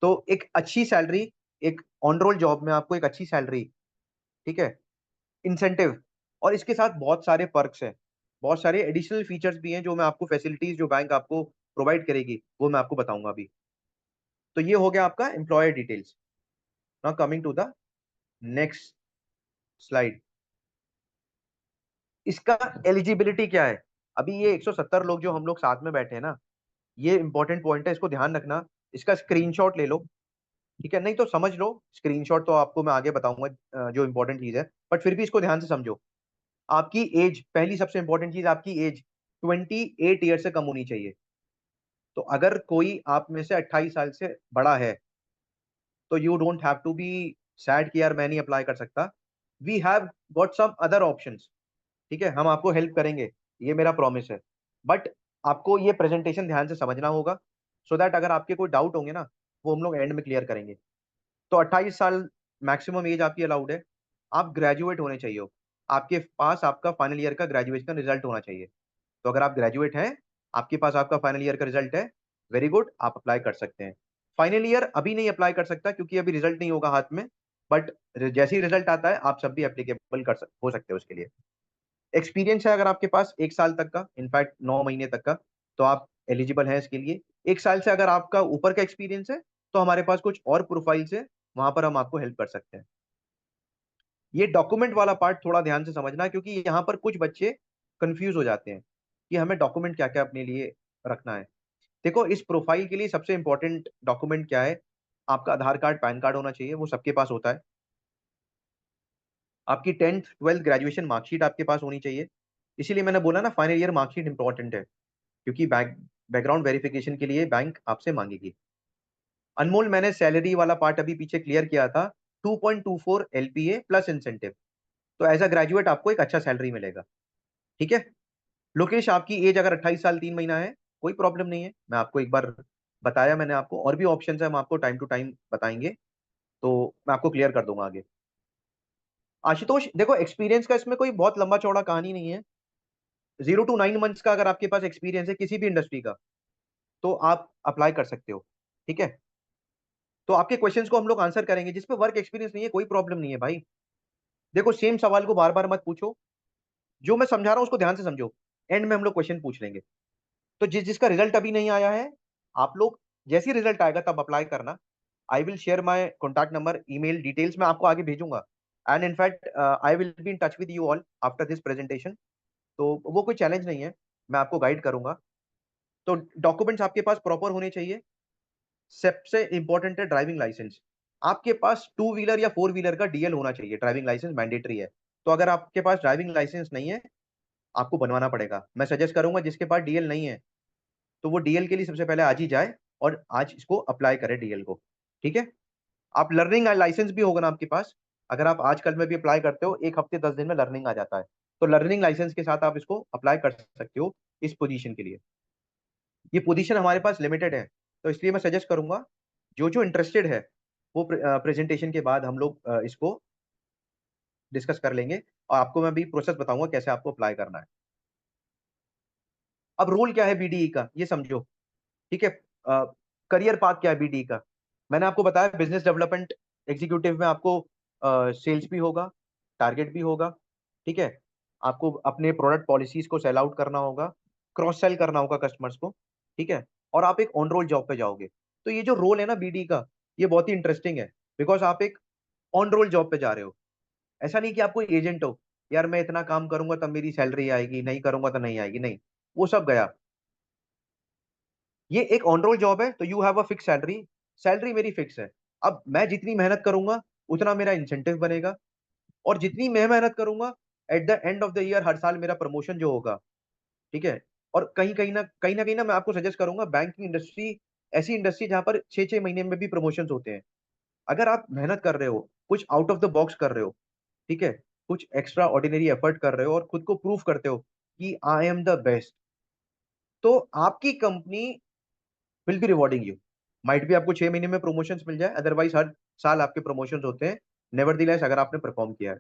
तो एक अच्छी सैलरी, एक ऑन रोल जॉब में आपको एक अच्छी सैलरी, ठीक है, इंसेंटिव, और इसके साथ बहुत सारे पर्क्स हैं, बहुत सारे एडिशनल फीचर्स भी हैं, जो मैं आपको, फैसिलिटीज जो बैंक आपको प्रोवाइड करेगी, वो मैं आपको बताऊंगा अभी। तो ये हो गया आपका employer details. Now coming to the next slide, इसका एलिजिबिलिटी क्या है। अभी ये 170 लोग जो हम लोग साथ में बैठे हैं ना, ये इंपॉर्टेंट पॉइंट है, इसको ध्यान रखना। इसका स्क्रीनशॉट ले लो, ठीक है, नहीं तो समझ लो, स्क्रीनशॉट तो आपको मैं आगे बताऊंगा, जो इंपॉर्टेंट चीज है, बट फिर भी इसको ध्यान से समझो। आपकी एज, पहली सबसे इंपॉर्टेंट चीज, आपकी एज 28 ईयर से कम होनी चाहिए। तो अगर कोई आप में से 28 साल से बड़ा है, तो you don't have to be sad कि यार मैं नहीं अप्लाई कर सकता। We have got some other options. ठीक है, हम आपको हेल्प करेंगे, ये मेरा प्रॉमिस है। बट आपको ये प्रेजेंटेशन ध्यान से समझना होगा, सो दैट अगर आपके कोई डाउट होंगे ना, वो हम लोग एंड में क्लियर करेंगे। तो 28 साल मैक्सिमम एज आपकी अलाउड है, आप ग्रेजुएट होने चाहिए हो, आपके पास आपका फाइनल ईयर का ग्रेजुएशन का रिजल्ट होना चाहिए। तो अगर आप ग्रेजुएट हैं, आपके पास आपका फाइनल ईयर का रिजल्ट है, वेरी गुड, आप अप्लाई कर सकते हैं। फाइनल ईयर अभी नहीं अप्लाई कर सकता क्योंकि अभी रिजल्ट नहीं होगा हाथ में, बट जैसे ही रिजल्ट आता है आप सब भी एप्लीकेबल हो सकते हो उसके लिए। एक्सपीरियंस है अगर आपके पास 1 साल तक का, इनफैक्ट 9 महीने तक का, तो आप एलिजिबल हैं इसके लिए। 1 साल से अगर आपका ऊपर का एक्सपीरियंस है तो हमारे पास कुछ और प्रोफाइल्स है, वहां पर हम आपको हेल्प कर सकते हैं। ये डॉक्यूमेंट वाला पार्ट थोड़ा ध्यान से समझना, क्योंकि यहाँ पर कुछ बच्चे कंफ्यूज हो जाते हैं कि हमें डॉक्यूमेंट क्या क्या अपने लिए रखना है। देखो, इस प्रोफाइल के लिए सबसे इंपॉर्टेंट डॉक्यूमेंट क्या है? आपका आधार कार्ड, पैन कार्ड होना चाहिए, वो सबके पास होता है। आपकी 10th 12th ग्रेजुएशन मार्कशीट आपके पास होनी चाहिए। इसीलिए मैंने बोला ना, फाइनल ईयर मार्कशीट इंपॉर्टेंट है, क्योंकि बैकग्राउंड वेरिफिकेशन के लिए बैंक आपसे मांगेगी। अनमोल, मैंने सैलरी वाला पार्ट अभी पीछे क्लियर किया था, 2.24 LPA प्लस इंसेंटिव। तो एज अ ग्रेजुएट आपको एक अच्छा सैलरी मिलेगा। ठीक है। लोकेश, आपकी एज अगर 28 साल 3 महीना है, कोई प्रॉब्लम नहीं है। मैं आपको एक बार बताया, मैंने आपको और भी ऑप्शन है, हम आपको टाइम टू टाइम बताएंगे, तो मैं आपको क्लियर कर दूंगा आगे। आशुतोष, देखो एक्सपीरियंस का इसमें कोई बहुत लंबा चौड़ा कहानी नहीं है। 0 to 9 मंथ्स का अगर आपके पास एक्सपीरियंस है किसी भी इंडस्ट्री का, तो आप अप्लाई कर सकते हो। ठीक है। तो आपके क्वेश्चंस को हम लोग आंसर करेंगे। जिस पे वर्क एक्सपीरियंस नहीं है, कोई प्रॉब्लम नहीं है भाई। देखो, सेम सवाल को बार बार मत पूछो, जो मैं समझा रहा हूं उसको ध्यान से समझो। एंड में हम लोग क्वेश्चन पूछ लेंगे। तो जिसका रिजल्ट अभी नहीं आया है, आप लोग जैसे ही रिजल्ट आएगा तब अप्लाई करना। I will share my contact number, email details मैं आपको आगे भेजूंगा। And in fact I will be in touch with you all after this presentation. तो वो कोई चैलेंज नहीं है, मैं आपको गाइड करूंगा। तो डॉक्यूमेंट्स आपके पास प्रॉपर होने चाहिए। सबसे इंपॉर्टेंट है ड्राइविंग लाइसेंस। आपके पास 2 व्हीलर या 4 व्हीलर का डीएल होना चाहिए, ड्राइविंग लाइसेंस मैंडेटरी है। तो अगर आपके पास ड्राइविंग लाइसेंस नहीं है, आपको बनवाना पड़ेगा। मैं सजेस्ट करूंगा जिसके पास डीएल नहीं है, तो वो डीएल के लिए सबसे पहले आज ही जाए और आज इसको अप्लाई करे डीएल को। ठीक है। आप लर्निंग लाइसेंस भी होगा ना आपके पास, अगर आप आजकल में भी अप्लाई करते हो, 1 हफ्ते 10 दिन में लर्निंग आ जाता है। तो लर्निंग लाइसेंस के साथ आप इसको अप्लाई कर सकते हो इस पोजीशन के लिए। ये पोजीशन हमारे पास लिमिटेड है, तो इसलिए मैं सजेस्ट करूंगा जो जो इंटरेस्टेड है, वो प्रेजेंटेशन के बाद हम लोग इसको डिस्कस कर लेंगे, और आपको मैं भी प्रोसेस बताऊंगा कैसे आपको अप्लाई करना है। अब रोल क्या है बीडीई का, ये समझो। ठीक है। करियर पाथ क्या है बीडीई का? मैंने आपको बताया, बिजनेस डेवलपमेंट एग्जीक्यूटिव में आपको सेल्स भी होगा, टारगेट भी होगा। ठीक है। आपको अपने प्रोडक्ट पॉलिसीज को सेल आउट करना होगा, क्रॉस सेल करना होगा कस्टमर्स को। ठीक है। और आप एक ऑन रोल जॉब पे जाओगे। तो ये जो रोल है ना बीडी का, ये बहुत ही इंटरेस्टिंग है, बिकॉज आप एक ऑन रोल जॉब पे जा रहे हो। ऐसा नहीं कि आप कोई एजेंट हो, यार मैं इतना काम करूंगा तब मेरी सैलरी आएगी, नहीं करूंगा तो नहीं आएगी, नहीं, वो सब गया। ये एक ऑन रोल जॉब है, तो you have a fix salary. Salary मेरी फिक्स है। अब मैं जितनी मेहनत करूंगा उतना मेरा इंसेंटिव बनेगा, और जितनी मैं मेहनत करूंगा, at the end of the year हर साल मेरा प्रमोशन जो होगा। ठीक है। और कहीं ना कहीं ना मैं आपको सजेस्ट करूंगा, बैंकिंग इंडस्ट्री ऐसी इंडस्ट्री जहां पर 6 6 महीने में भी प्रमोशन होते हैं। अगर आप मेहनत कर रहे हो, कुछ आउट ऑफ द बॉक्स कर रहे हो, ठीक है, कुछ एक्स्ट्रा ऑर्डिनरी एफर्ट कर रहे हो और खुद को प्रूव करते हो कि आई एम द बेस्ट, तो आपकी company will be rewarding you. Might भी आपको 6 महीने में प्रमोशन मिल जाए, अदरवाइज हर साल आपके प्रमोशन होते हैं, नेवर अगर आपने परफॉर्म किया है।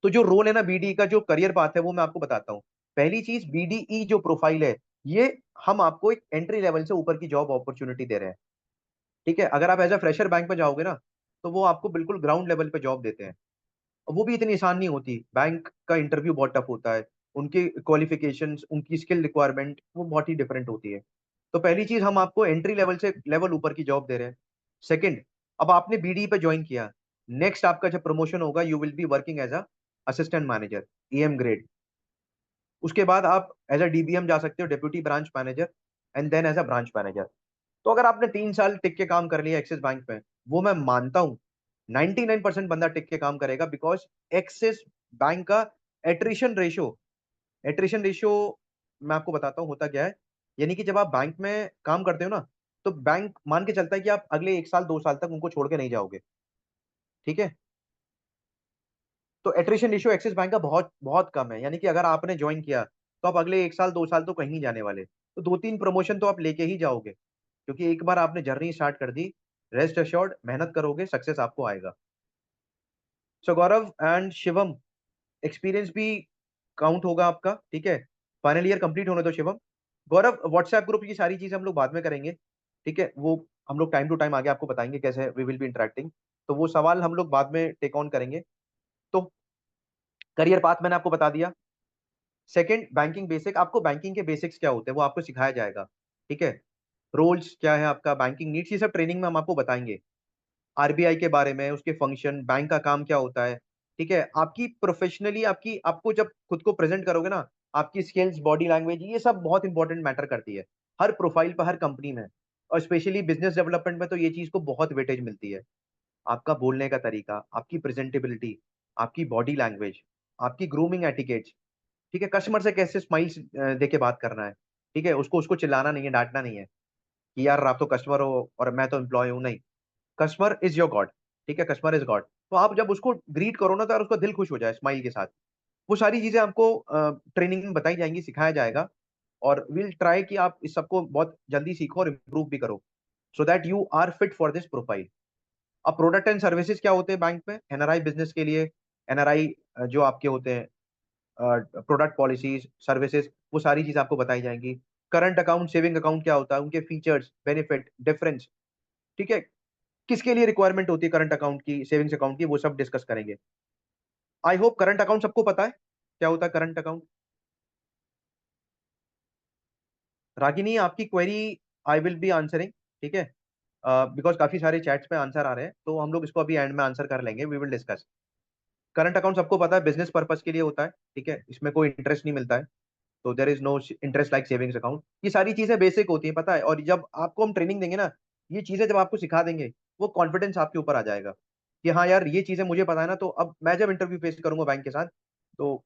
तो जो रोल है ना बीडी का, जो करियर पाथ है, वो मैं आपको बताता हूँ। पहली चीज, बीडीई जो प्रोफाइल है, ये हम आपको एक एंट्री लेवल से ऊपर की जॉब अपॉर्चुनिटी दे रहे हैं। ठीक है। अगर आप एज अ फ्रेशर बैंक में जाओगे ना, तो वो आपको बिल्कुल ग्राउंड लेवल पे जॉब देते हैं। और वो भी इतनी आसान नहीं होती, बैंक का इंटरव्यू बहुत टफ होता है। उनकी क्वालिफिकेशंस, उनकी स्किल रिक्वायरमेंट वो बहुत ही डिफरेंट होती है। तो पहली चीज, हम आपको एंट्री लेवल से लेवल ऊपर की जॉब दे रहे हैं। सेकंड, अब आपने बीडी पे ज्वाइन किया, नेक्स्ट आपका जब प्रमोशन होगा, you will be working as a assistant manager, AM grade. उसके बाद आप एज अ डीबीएम जा सकते हो, deputy branch manager, and then as a branch manager. तो अगर आपने 3 साल टिक के काम कर लिया एक्सिस बैंक में, वो मैं मानता हूँ 99% बंदा टिक के काम करेगा, बिकॉज एक्सिस बैंक का एट्रिशन रेशियो एट्रिशन रेशियो मैं आपको बताता हूँ होता क्या है। यानी कि जब आप बैंक में काम करते हो ना, तो बैंक मान के चलता है कि आप अगले 1 साल 2 साल तक उनको छोड़ के नहीं जाओगे। ठीक है। तो एट्रिशन रेशियो एक्सिस बैंक का बहुत बहुत कम है, यानी कि अगर आपने ज्वाइन किया, तो आप अगले 1 साल 2 साल तो कहीं नहीं जाने वाले, तो 2 3 प्रमोशन तो आप लेके ही जाओगे, क्योंकि एक बार आपने जर्नी स्टार्ट कर दी। रेस्ट अश्योर्ड, मेहनत करोगे, सक्सेस आपको आएगा। सो गौरव एंड शिवम, एक्सपीरियंस भी काउंट होगा आपका, ठीक है। फाइनल ईयर कंप्लीट होने दो शिवम। गौरव, व्हाट्सएप ग्रुप की सारी चीजें हम लोग बाद में करेंगे, ठीक है। वो हम लोग टाइम टू टाइम आगे आपको बताएंगे कैसे वी विल बी इंटरेक्टिंग। तो वो सवाल हम लोग बाद में टेक ऑन करेंगे। तो करियर पाथ मैंने आपको बता दिया। सेकंड, बैंकिंग बेसिक, आपको बैंकिंग के बेसिक्स क्या होते हैं वो आपको सिखाया जाएगा, ठीक है। रोल्स क्या है आपका, बैंकिंग नीड्स, ये सब ट्रेनिंग में हम आपको बताएंगे। आरबीआई के बारे में, उसके फंक्शन, बैंक का काम क्या होता है, ठीक है। आपकी प्रोफेशनली आपकी आपको जब खुद को प्रेजेंट करोगे ना, आपकी स्किल्स, बॉडी लैंग्वेज, ये सब बहुत इंपॉर्टेंट मैटर करती है हर प्रोफाइल पर, हर कंपनी में। और स्पेशली बिजनेस डेवलपमेंट में तो ये चीज को बहुत वेटेज मिलती है। आपका बोलने का तरीका, आपकी प्रेजेंटेबिलिटी, आपकी बॉडी लैंग्वेज, आपकी ग्रूमिंग एटिकेट्स, ठीक है। कस्टमर से कैसे स्माइल्स देके बात करना है, ठीक है। उसको उसको चिल्लाना नहीं है, डांटना नहीं है कि यार आप तो कस्टमर हो और मैं तो एम्प्लॉय हूँ, नहीं। कस्टमर इज योर गॉड, ठीक है, कस्टमर इज गॉड। तो आप जब उसको ग्रीट करो ना, तो यार उसका दिल खुश हो जाए स्माइल के साथ। वो सारी चीजें आपको ट्रेनिंग में बताई जाएंगी, सिखाया जाएगा। और विल ट्राई कि आप इस सबको बहुत जल्दी सीखो और इम्प्रूव भी करो, so that you are fit for this profile. अब प्रोडक्ट एंड सर्विसेज क्या होते हैं बैंक में एनआरआई बिजनेस के लिए? एनआरआई जो आपके होते हैं, प्रोडक्ट, पॉलिसीज, सर्विसेज, वो सारी चीज आपको बताई जाएंगी। करंट अकाउंट, सेविंग अकाउंट क्या होता है, उनके फीचर्स, बेनिफिट, डिफरेंस, ठीक है। किसके लिए रिक्वायरमेंट होती है करंट अकाउंट की, सेविंग्स अकाउंट की, वो सब डिस्कस करेंगे। आई होप करंट अकाउंट सबको पता है क्या होता है करंट अकाउंट। रागिनी, आपकी query I will be answering, ठीक है। बिकॉज काफी सारे चैट्स पे आंसर आ रहे हैं, तो हम लोग इसको अभी एंड में आंसर कर लेंगे, we will discuss. Current account सबको पता है, बिजनेस पर्पस के लिए होता है, ठीक है। इसमें कोई इंटरेस्ट नहीं मिलता है, तो there is no interest like savings account. ये सारी चीजें बेसिक होती है, पता है। और जब आपको हम ट्रेनिंग देंगे ना, ये चीजें जब आपको सिखा देंगे, वो कॉन्फिडेंस आपके ऊपर आ जाएगा कि हाँ यार ये चीजें मुझे पता है ना, तो अब मैं जब इंटरव्यू फेस करूंगा बैंक के साथ, तो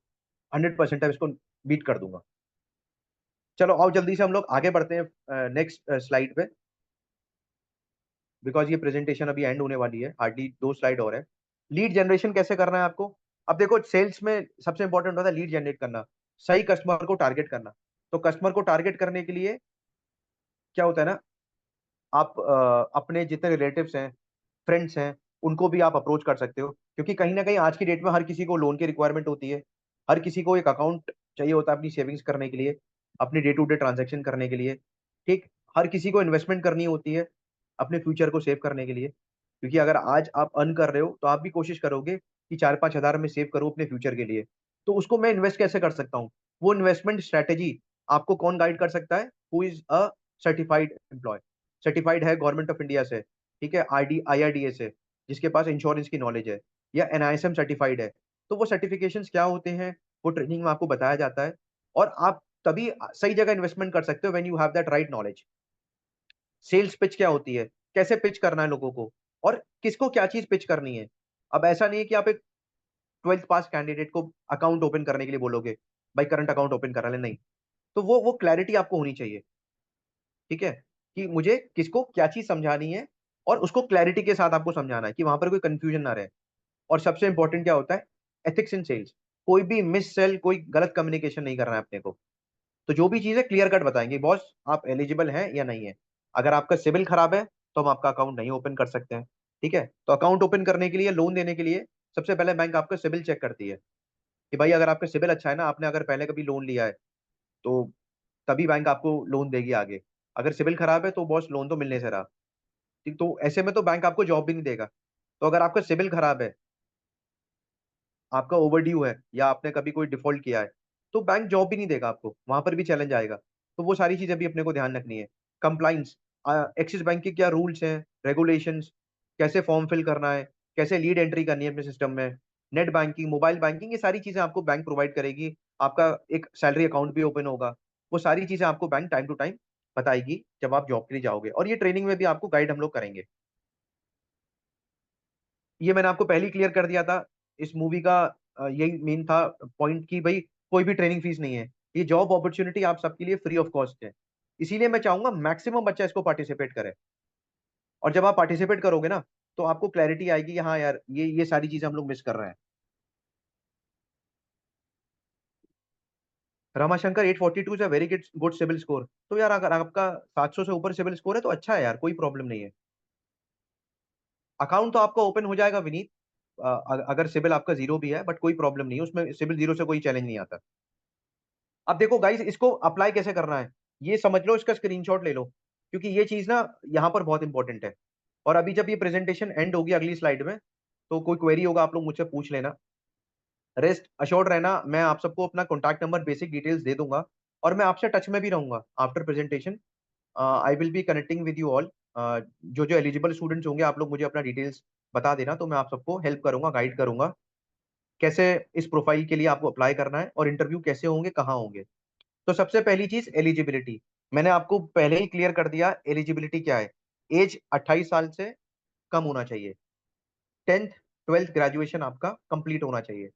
100% अब इसको बीट कर दूंगा। चलो आओ जल्दी से हम लोग आगे बढ़ते हैं नेक्स्ट स्लाइड पे, बिकॉज ये प्रेजेंटेशन अभी एंड होने वाली है, हार्डली 2 स्लाइड और है। लीड जनरेशन कैसे करना है आपको? अब देखो, सेल्स में सबसे इंपॉर्टेंट होता है लीड जनरेट करना, सही कस्टमर को टारगेट करना। तो कस्टमर को टारगेट करने के लिए क्या होता है ना, आप अपने जितने रिलेटिव्स हैं, फ्रेंड्स हैं, उनको भी आप अप्रोच कर सकते हो, क्योंकि कहीं ना कहीं आज की डेट में हर किसी को लोन की रिक्वायरमेंट होती है। हर किसी को एक अकाउंट चाहिए होता है अपनी सेविंग्स करने के लिए, अपनी डे टू डे ट्रांजेक्शन करने के लिए, ठीक। हर किसी को इन्वेस्टमेंट करनी होती है अपने फ्यूचर को सेव करने के लिए, क्योंकि अगर आज आप अर्न कर रहे हो तो आप भी कोशिश करोगे कि 4-5 हज़ार में सेव करूँ अपने फ्यूचर के लिए। तो उसको मैं इन्वेस्ट कैसे कर सकता हूँ, वो इन्वेस्टमेंट स्ट्रेटेजी आपको कौन गाइड कर सकता है? Who is a certified employee, certified है गवर्नमेंट ऑफ इंडिया से, ठीक है, IRDA से, जिसके पास इंश्योरेंस की नॉलेज है, या NISM सर्टिफाइड है। तो वो सर्टिफिकेशंस क्या होते हैं, वो ट्रेनिंग में आपको बताया जाता है। और आप तभी सही जगह इन्वेस्टमेंट कर सकते हो when you have that right knowledge. Sales pitch क्या होती है, कैसे पिच करना है लोगों को, और किसको क्या चीज पिच करनी है। अब ऐसा नहीं है कि आप एक 12th पास कैंडिडेट को अकाउंट ओपन करने के लिए बोलोगे, भाई करंट अकाउंट ओपन करा ले, नहीं। तो वो क्लैरिटी आपको होनी चाहिए, ठीक है, कि मुझे किसको क्या चीज समझानी है, और उसको क्लैरिटी के साथ आपको समझाना है कि वहां पर कोई कंफ्यूजन ना रहे। और सबसे इंपॉर्टेंट क्या होता है, एथिक्स इन सेल्स। कोई भी मिस सेल, कोई गलत कम्युनिकेशन नहीं करना है अपने को। तो जो भी चीजें क्लियर कट बताएंगे, बॉस आप एलिजिबल हैं या नहीं है। अगर आपका सिविल खराब है तो हम आपका अकाउंट नहीं ओपन कर सकते हैं, ठीक है। तो अकाउंट ओपन करने के लिए, लोन देने के लिए, सबसे पहले बैंक आपका सिविल चेक करती है कि भाई अगर आपका सिविल अच्छा है ना, आपने अगर पहले कभी लोन लिया है, तो तभी बैंक आपको लोन देगी आगे। अगर सिविल खराब है तो बॉस लोन तो मिलने से रहा, ठीक। तो ऐसे में तो बैंक आपको जॉब भी नहीं देगा। तो अगर आपका सिविल खराब है, आपका ओवर ड्यू है, या आपने कभी कोई डिफॉल्ट किया है, तो बैंक जॉब भी नहीं देगा आपको, वहां पर भी चैलेंज आएगा। तो वो सारी चीजें भी अपने को ध्यान रखनी है। कंप्लाइंस, एक्सिस बैंक के क्या रूल्स हैं, रेगुलेशंस, कैसे फॉर्म फिल करना है, कैसे लीड एंट्री करनी है अपने सिस्टम में, नेट बैंकिंग, मोबाइल बैंकिंग, ये सारी चीजें आपको बैंक प्रोवाइड करेगी। आपका एक सैलरी अकाउंट भी ओपन होगा। वो सारी चीजें आपको बैंक टाइम टू टाइम बताएगी जब आप जॉब के लिए जाओगे, और ये ट्रेनिंग में भी आपको गाइड हम लोग करेंगे। ये मैंने आपको पहले ही क्लियर कर दिया था। इस मूवी का यही मेन था पॉइंट कि भाई कोई भी ट्रेनिंग फीस नहीं है, ये जॉब अपॉर्चुनिटी आप सबके लिए फ्री ऑफ कॉस्ट है। इसीलिए मैं चाहूंगा मैक्सिमम बच्चा इसको पार्टिसिपेट करे। और जब आप पार्टिसिपेट करोगे ना, तो आपको क्लैरिटी आएगी कि हाँ यार ये सारी चीजें हम लोग मिस कर रहे हैं। Ramashankar, 842 is a very good good CIBIL score. तो यार अगर आपका 700 से ऊपर सिविल स्कोर है तो अच्छा है यार, कोई प्रॉब्लम नहीं है। अकाउंट तो आपका ओपन हो जाएगा विनीत। अगर सिविल आपका जीरो भी है बट कोई प्रॉब्लम नहीं है, उसमें सिविल जीरो से कोई चैलेंज नहीं आता। अब देखो गाइस, इसको अप्लाई कैसे करना है ये समझ लो, इसका स्क्रीनशॉट ले लो, क्योंकि ये चीज ना यहाँ पर बहुत इंपॉर्टेंट है। और अभी जब ये प्रेजेंटेशन एंड होगी अगली स्लाइड में, तो कोई क्वेरी होगा आप लोग मुझसे पूछ लेना। रेस्ट अश्योर्ड रहना, मैं आप सबको अपना कॉन्टैक्ट नंबर, बेसिक डिटेल्स दे दूंगा, और मैं आपसे टच में भी रहूंगा after presentation. I will be connecting with you all. जो जो एलिजिबल स्टूडेंट्स होंगे आप लोग मुझे अपना डिटेल्स बता देना, तो मैं आप सबको हेल्प करूंगा, गाइड करूंगा कैसे इस प्रोफाइल के लिए आपको अप्लाई करना है, और इंटरव्यू कैसे होंगे, कहाँ होंगे। तो सबसे पहली चीज एलिजिबिलिटी, मैंने आपको पहले ही क्लियर कर दिया एलिजिबिलिटी क्या है। एज 28 साल से कम होना चाहिए, 10th 12th ग्रेजुएशन आपका कंप्लीट होना चाहिए,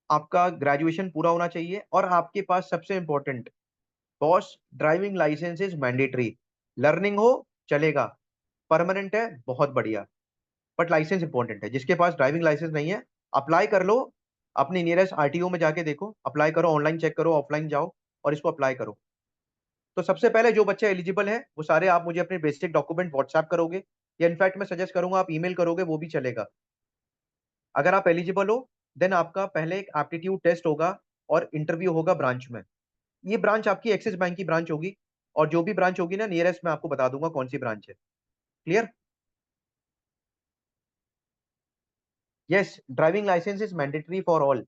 आपका ग्रेजुएशन पूरा होना चाहिए, और आपके पास सबसे important boss driving licence is mandatory. Learning हो चलेगा, परमानेंट है बहुत बढ़िया, बट लाइसेंस इंपॉर्टेंट है। जिसके पास ड्राइविंग लाइसेंस नहीं है, अप्लाई कर लो, अपनी नियरेस्ट आरटीओ में जाके देखो, अप्लाई करो, ऑनलाइन चेक करो, ऑफलाइन जाओ और इसको अप्लाई करो। तो सबसे पहले जो बच्चे एलिजिबल है वो सारे आप मुझे अपने बेसिक डॉक्यूमेंट व्हाट्सएप करोगे, या इनफैक्ट मैं सजेस्ट करूंगा आप ईमेल करोगे, वो भी चलेगा। अगर आप एलिजिबल हो, देन आपका पहले एक एप्टीट्यूड टेस्ट होगा और इंटरव्यू होगा ब्रांच में। ये ब्रांच आपकी एक्सिस बैंक की ब्रांच होगी, और जो भी ब्रांच होगी ना नियरेस्ट, मैं आपको बता दूंगा कौन सी ब्रांच है। Clear? Yes, driving licence is mandatory for all.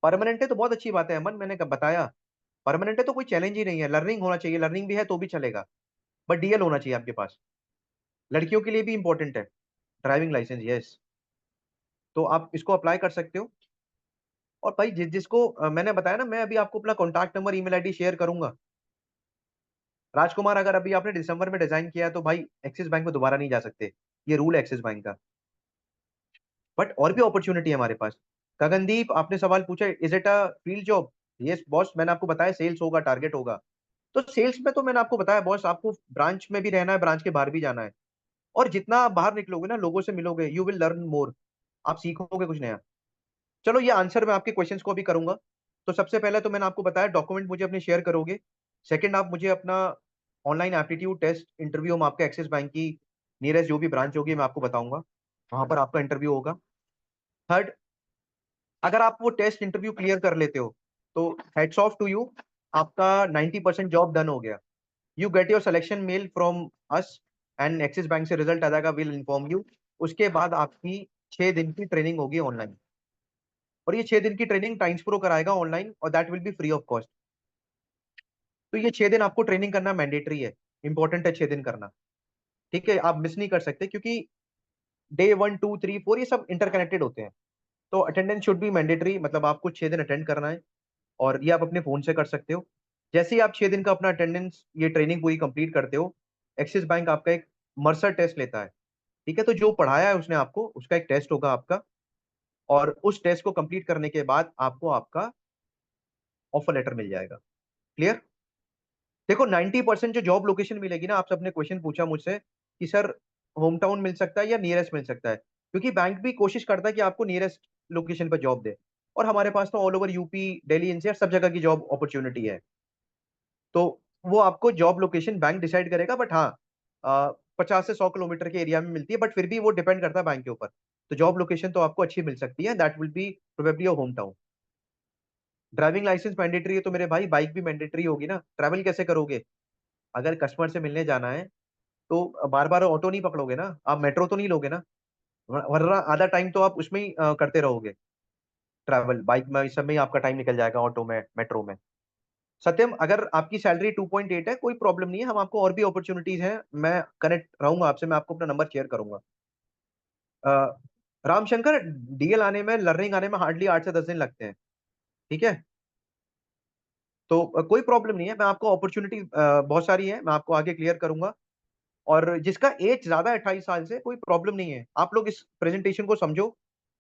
Permanent है तो बहुत अच्छी बात है अमन, मैंने कब बताया, परमानेंट है तो कोई चैलेंज ही नहीं है। लर्निंग होना चाहिए, लर्निंग भी है तो भी चलेगा, बट डीएल होना चाहिए आपके पास। लड़कियों के लिए भी इंपॉर्टेंट है ड्राइविंग लाइसेंस, यस। तो आप इसको अप्लाई कर सकते हो। और भाई जिसको मैंने बताया ना, मैं अभी आपको अपना contact number, email ID share करूंगा। राजकुमार, अगर अभी आपने दिसंबर में डिजाइन किया है तो भाई एक्सिस बैंक में दोबारा नहीं जा सकते, ये रूल है एक्सिस बैंक का। बट और भी अपॉर्चुनिटी है हमारे पास। गगनदीप, आपने सवाल पूछा is it a field job? Yes boss, मैंने आपको बताया सेल्स होगा, टारगेट होगा। तो सेल्स में तो मैंने आपको बताया बॉस, आपको ब्रांच में भी रहना है, ब्रांच के बाहर भी जाना है, और जितना आप बाहर निकलोगे ना, लोगों से मिलोगे, यू विल लर्न मोर, आप सीखोगे कुछ नया। चलो ये आंसर मैं आपके क्वेश्चंस को भी करूंगा। तो सबसे पहले तो मैंने आपको बताया डॉक्यूमेंट मुझे अपने शेयर करोगे। सेकंड, आप मुझे अपना ऑनलाइन एप्टीट्यूड टेस्ट इंटरव्यू, हम आपके एक्सिस बैंक की नियरेस्ट जो भी ब्रांच होगी मैं आपको बताऊंगा, वहां पर आपका इंटरव्यू होगा। थर्ड, अगर आप वो टेस्ट इंटरव्यू क्लियर कर लेते हो तो हेड्स ऑफ टू यू, आपका 90% जॉब डन हो गया। You get your selection mail from us, and Axis Bank से रिजल्ट आ जाएगा, विल इन्फॉर्म यू। उसके बाद आपकी 6 दिन की ट्रेनिंग होगी ऑनलाइन, और ये 6 दिन की ट्रेनिंग टाइम्स प्रो कराएगा ऑनलाइन, और that will B free of cost. तो ये 6 दिन आपको ट्रेनिंग करना मैंडेटरी है, इंपॉर्टेंट है 6 दिन करना। ठीक है, आप मिस नहीं कर सकते, क्योंकि डे 1 2 3 4 ये सब इंटरकनेक्टेड होते हैं। तो अटेंडेंस शुड बी मैंडेटरी, मतलब आपको 6 दिन अटेंड करना है, और ये आप अपने फोन से कर सकते हो। जैसे ही आप 6 दिन का अपना अटेंडेंस, ये ट्रेनिंग पूरी कंप्लीट करते हो, एक्सिस बैंक आपका एक मर्सर टेस्ट लेता है। ठीक है, तो जो पढ़ाया है उसने आपको, उसका एक टेस्ट होगा आपका, और उस टेस्ट को कंप्लीट करने के बाद आपको आपका ऑफर लेटर मिल जाएगा। क्लियर? देखो 90% जो जॉब लोकेशन मिलेगी ना, आप सबने क्वेश्चन पूछा मुझसे कि सर होम टाउन मिल सकता है या नियरेस्ट मिल सकता है, क्योंकि बैंक भी कोशिश करता है कि आपको नियरेस्ट लोकेशन पर जॉब दे। और हमारे पास तो all over UP, Delhi, NCR सब जगह की जॉब अपॉर्चुनिटी है। तो वो आपको जॉब लोकेशन बैंक डिसाइड करेगा, बट हाँ 50 से 100 किलोमीटर के एरिया में मिलती है, बट फिर भी वो डिपेंड करता है बैंक के ऊपर। तो जॉब लोकेशन तो आपको अच्छी मिल सकती है, that will be probably your home town. Driving licence mandatory है तो मेरे भाई बाइक भी मैंडेटरी होगी ना। ट्रैवल कैसे करोगे? अगर कस्टमर से मिलने जाना है तो बार बार ऑटो नहीं पकड़ोगे ना, आप मेट्रो तो नहीं लोगे ना, वरना आधा टाइम तो आप उसमें ही करते रहोगे। ट्रैवल बाइक में इस सब में ही आपका टाइम निकल जाएगा, ऑटो में, मेट्रो में। सत्यम, अगर आपकी सैलरी 2.8 है, कोई प्रॉब्लम नहीं है, हम आपको और भी अपॉर्चुनिटीज हैं, मैं कनेक्ट रहूंगा आपसे, मैं आपको अपना नंबर शेयर करूंगा। अ, रामशंकर, डीएल आने में, लर्निंग आने में हार्डली 8 से 10 दिन लगते हैं। ठीक है, तो कोई प्रॉब्लम नहीं है, मैं आपको अपॉर्चुनिटी बहुत सारी है, मैं आपको आगे क्लियर करूंगा। और जिसका एज ज्यादा है 28 साल से, कोई प्रॉब्लम नहीं है, आप लोग इस प्रेजेंटेशन को समझो।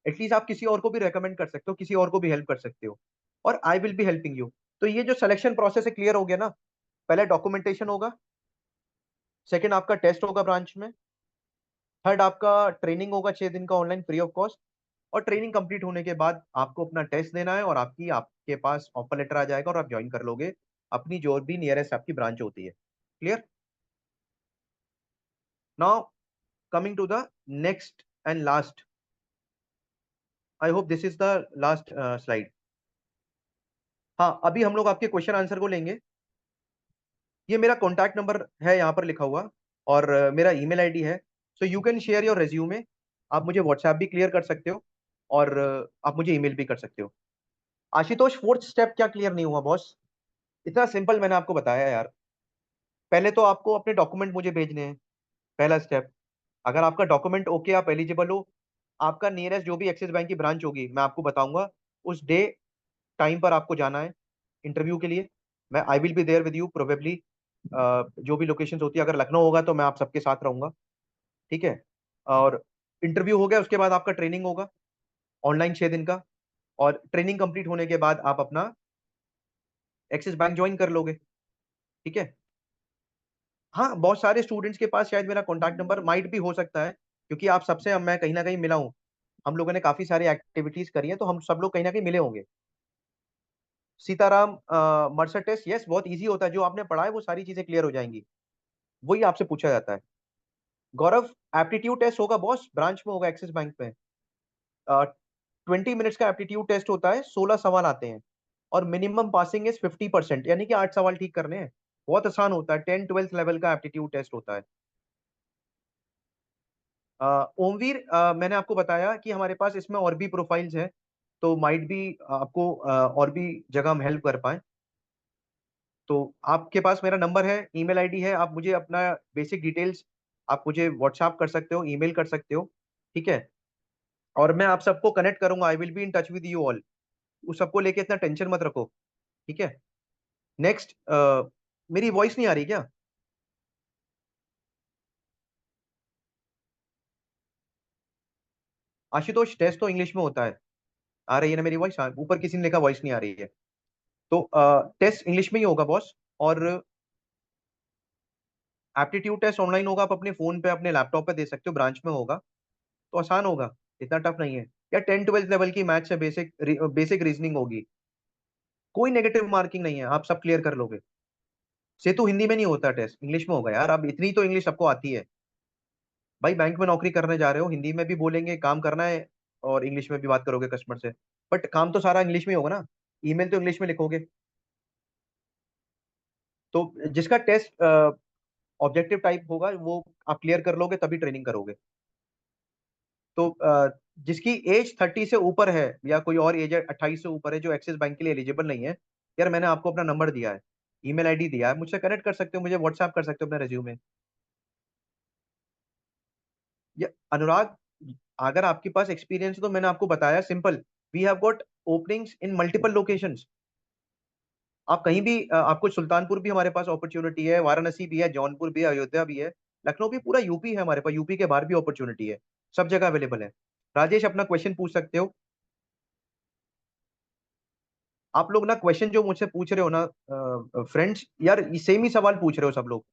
एटलीस्ट आप किसी और को भी रेकमेंड कर सकते हो, किसी और को भी हेल्प कर सकते हो, और आई विल बी हेल्पिंग यू। तो ये जो सिलेक्शन प्रोसेस है क्लियर हो गया ना। पहले डॉक्यूमेंटेशन होगा, सेकंड आपका टेस्ट होगा ब्रांच में, थर्ड आपका ट्रेनिंग होगा 6 दिन का ऑनलाइन फ्री ऑफ कॉस्ट, और ट्रेनिंग कंप्लीट होने के बाद आपको अपना टेस्ट देना है, और आपके पास ऑफर लेटर आ जाएगा और आप ज्वाइन कर लोगे अपनी जो भी नियरेस्ट आपकी ब्रांच होती है। Clear? Now coming to the next and last I hope this is the last slide. हाँ, अभी हम लोग आपके क्वेश्चन आंसर को लेंगे। ये मेरा कॉन्टैक्ट नंबर है यहाँ पर लिखा हुआ, और मेरा ईमेल आईडी है। So you can share your resume. आप मुझे व्हाट्सएप भी क्लियर कर सकते हो, और आप मुझे ईमेल भी कर सकते हो। आशुतोष, फोर्थ स्टेप क्या क्लियर नहीं हुआ बॉस? इतना सिंपल मैंने आपको बताया यार। पहले तो आपको अपने डॉक्यूमेंट मुझे भेजने हैं, पहला स्टेप। अगर आपका डॉक्यूमेंट ओके, आप एलिजिबल हो, आपका नियरेस्ट जो भी एक्सिस बैंक की ब्रांच होगी मैं आपको बताऊंगा, उस डे टाइम पर आपको जाना है इंटरव्यू के लिए। मैं I will be there with you probably. जो भी लोकेशन होती है, अगर लखनऊ होगा तो मैं आप सबके साथ रहूंगा। ठीक है। और इंटरव्यू हो गया, उसके बाद आपका ट्रेनिंग होगा ऑनलाइन 6 दिन का। और ट्रेनिंग कंप्लीट होने के बाद आप अपना एक्सिस बैंक ज्वाइन कर लोगे। ठीक है। हाँ, बहुत सारे स्टूडेंट्स के पास शायद मेरा कॉन्टैक्ट नंबर माइट भी हो सकता है, क्योंकि आप सबसे मैं कहीं ना कहीं मिला हूँ। हम लोगों ने काफी सारी एक्टिविटीज करी है, तो हम सब लोग कहीं ना कहीं मिले होंगे। सीताराम, मर्सर टेस्ट, यस, बहुत इजी होता है। जो आपने पढ़ा है वो सारी चीजें क्लियर हो जाएंगी, वही आपसे पूछा जाता है। गौरव, एप्टीट्यूड टेस्ट होगा बॉस, ब्रांच में होगा एक्सिस बैंक में। 20 मिनट्स का एप्टीट्यूड टेस्ट होता है, 16 सवाल आते हैं, और मिनिमम पासिंग इज 50%, यानी कि 8 सवाल ठीक करने हैं। बहुत आसान होता है, 10 12th लेवल का एप्टीट्यूड टेस्ट होता है। ओमवीर, मैंने आपको बताया कि हमारे पास इसमें और भी प्रोफाइल्स हैं, तो माइट भी आपको और भी जगह हम हेल्प कर पाए। तो आपके पास मेरा नंबर है, ईमेल आईडी है, आप मुझे अपना बेसिक डिटेल्स आप मुझे व्हाट्सएप कर सकते हो, ईमेल कर सकते हो। ठीक है। और मैं आप सबको कनेक्ट करूंगा, आई will be in touch with you all. उस सबको लेके इतना टेंशन मत रखो। ठीक है। नेक्स्ट, मेरी वॉइस नहीं आ रही क्या? आशुतोष, टेस्ट तो इंग्लिश में होता है। आ रही है ना मेरी वॉइस? ऊपर किसी ने लिखा वॉइस नहीं आ रही है। तो टेस्ट इंग्लिश में ही होगा बॉस। और एप्टीट्यूड टेस्ट ऑनलाइन होगा, आप अपने फोन पे अपने लैपटॉप पे दे सकते हो, ब्रांच में होगा। तो आसान होगा, इतना टफ नहीं है। या 10 12th लेवल की मैथ से बेसिक बेसिक रीजनिंग होगी। कोई नेगेटिव मार्किंग नहीं है, आप सब क्लियर कर लोगे। सेतु हिंदी में नहीं होता, टेस्ट इंग्लिश में होगा यार। अब इतनी तो इंग्लिश सबको आती है। भाई, बैंक में नौकरी करने जा रहे हो, हिंदी में भी बोलेंगे, काम करना है, और इंग्लिश में भी बात करोगे कस्टमर से। बट काम तो सारा इंग्लिश में ही होगा ना, ईमेल तो इंग्लिश में लिखोगे। तो जिसका टेस्ट ऑब्जेक्टिव टाइप होगा वो आप क्लियर कर लोगे, तभी ट्रेनिंग करोगे। तो जिसकी एज 30 से ऊपर है, या कोई और एज है 28 से ऊपर है, जो एक्सिस बैंक के लिए एलिजिबल नहीं है, यार मैंने आपको अपना नंबर दिया है, ईमेल आईडी दिया है, मुझसे कनेक्ट कर सकते हो, मुझे व्हाट्सएप कर सकते हो अपना रेज्यूमे। या अनुराग, अगर आपके पास एक्सपीरियंस है तो मैंने आपको बताया, simple. We have got openings in multiple locations. आप कहीं भी आपको सुल्तानपुर भी हमारे पास अपॉर्चुनिटी है, वाराणसी भी है, जौनपुर भी है, अयोध्या भी है, लखनऊ भी, पूरा यूपी है हमारे पास, यूपी के बाहर भी अपॉर्चुनिटी है। सब जगह अवेलेबल है। राजेश, अपना क्वेश्चन पूछ सकते हो। आप लोग ना क्वेश्चन जो मुझसे पूछ रहे हो ना फ्रेंड्स, यार सेम ही सवाल पूछ रहे हो सब लोग।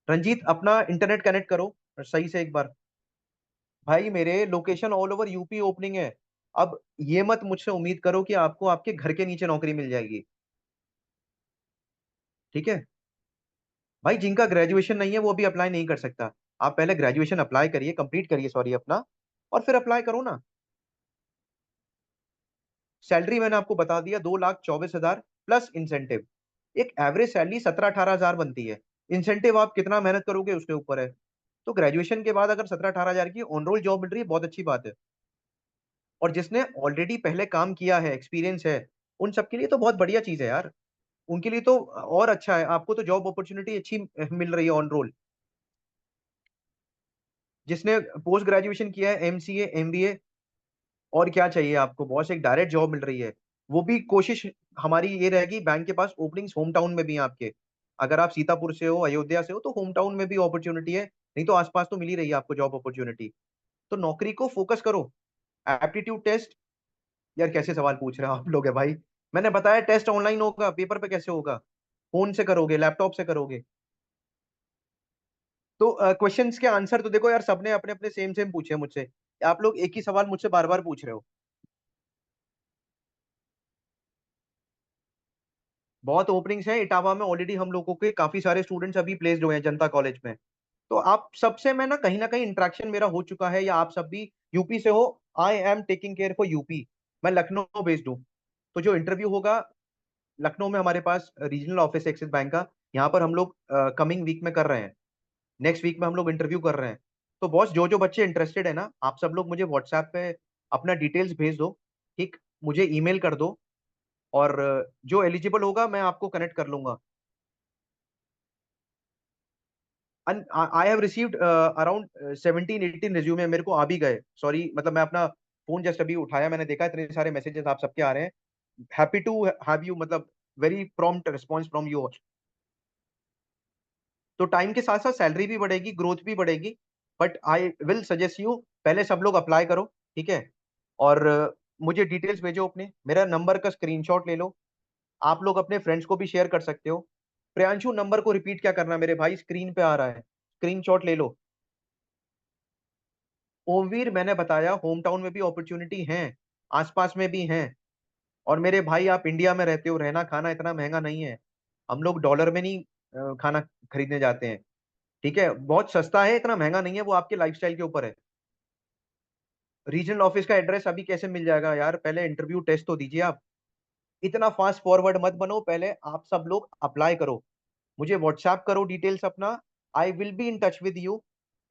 रंजीत, अपना इंटरनेट कनेक्ट करो सही से एक बार। भाई, मेरे location all over UP opening है। अब ये मत मुझसे उम्मीद करो कि आपको आपके घर के नीचे नौकरी मिल जाएगी। ठीक है। भाई, जिनका ग्रेजुएशन नहीं है वो भी अप्लाई नहीं कर सकता। आप पहले ग्रेजुएशन अप्लाई करिए, कंप्लीट करिए सॉरी अपना, और फिर अप्लाई करो ना। सैलरी मैंने आपको बता दिया, 2,24,000 प्लस इंसेंटिव। एक एवरेज सैलरी 17 18 हजार बनती है। इंसेंटिव आप कितना मेहनत करोगे उसके ऊपर है। तो ग्रेजुएशन के बाद अगर 17 18 हजार की ऑन रोल जॉब मिल रही है, बहुत अच्छी बात है। और जिसने ऑलरेडी पहले काम किया है, एक्सपीरियंस है, उन सबके लिए तो बहुत बढ़िया चीज है यार। उनके लिए तो और अच्छा है, आपको तो जॉब अपॉर्चुनिटी अच्छी मिल रही है ऑन रोल। जिसने पोस्ट ग्रेजुएशन किया है, एमसीए, एमबीए, और क्या चाहिए आपको बॉस? एक डायरेक्ट जॉब मिल रही है। वो भी कोशिश हमारी ये रहेगी, बैंक के पास ओपनिंग्स होम टाउन में भी हैं आपके। अगर आप सीतापुर से हो, अयोध्या से हो, तो होम टाउन में भी अपॉर्चुनिटी है, नहीं तो आसपास तो मिल ही रही है आपको जॉब अपॉर्चुनिटी। तो नौकरी को फोकस करो। एप्टीट्यूड टेस्ट, यार कैसे सवाल पूछ रहे हो आप लोग है भाई। मैंने बताया टेस्ट ऑनलाइन होगा, पेपर पे कैसे होगा? फोन से करोगे, लैपटॉप से करोगे। तो क्वेश्चंस के आंसर तो देखो यार, सबने अपने अपने सेम सेम पूछे हैं मुझसे। आप लोग एक ही सवाल मुझसे बार बार पूछ रहे हो। बहुत ओपनिंग्स हैं इटावा में, ऑलरेडी हम लोगों के काफी सारे स्टूडेंट्स अभी प्लेस्ड हुए हैं जनता कॉलेज में। तो आप सबसे मैं ना कहीं इंटरेक्शन मेरा हो चुका है, या आप सब भी यूपी से हो, आई am taking care for UP, मैं लखनऊ बेस्ड हूँ। तो जो इंटरव्यू होगा लखनऊ में, हमारे पास रीजनल ऑफिस है एक्सिस बैंक का, यहाँ पर हम लोग कमिंग वीक में कर रहे हैं, नेक्स्ट वीक में हम लोग इंटरव्यू कर रहे हैं। तो बॉस, जो जो बच्चे इंटरेस्टेड है ना, आप सब लोग मुझे व्हाट्सएप पे अपना डिटेल्स भेज दो, ठीक, मुझे ईमेल कर दो, और जो एलिजिबल होगा मैं आपको कनेक्ट कर लूंगा। I have received around 17-18 resume, मेरे को आ भी गए, सॉरी, मतलब मैं अपना फोन जस्ट अभी उठाया, मैंने देखा इतने सारे मैसेजेस आप सबके आ रहे हैं। हैप्पी टू हैव यू, मतलब very prompt response from you. तो टाइम के साथ साथ सैलरी भी बढ़ेगी, ग्रोथ भी बढ़ेगी, but I will suggest you, पहले सब लोग अप्लाई करो, ठीक है। और मुझे डिटेल्स भेजो अपने, मेरा नंबर का स्क्रीनशॉट ले लो, आप लोग अपने फ्रेंड्स को भी शेयर कर सकते हो। प्रियांशु, नंबर को रिपीट क्या करना मेरे भाई, स्क्रीन पे आ रहा है, स्क्रीनशॉट ले लो। ओमवीर, मैंने बताया होम टाउन में भी अपॉर्चुनिटी है, आसपास में भी हैं। और मेरे भाई, आप इंडिया में रहते हो, रहना खाना इतना महंगा नहीं है, हम लोग डॉलर में नहीं खाना खरीदने जाते हैं, ठीक है, बहुत सस्ता है, इतना महंगा नहीं है, वो आपके लाइफस्टाइल के ऊपर है। रीजनल ऑफिस का एड्रेस अभी कैसे मिल जाएगा यार, पहले इंटरव्यू टेस्ट तो दीजिए आप, इतना फास्ट फॉरवर्ड मत बनो, पहले आप सब लोग अप्लाई करो, मुझे व्हाट्सएप करो डिटेल्स अपना, I will be in touch with you,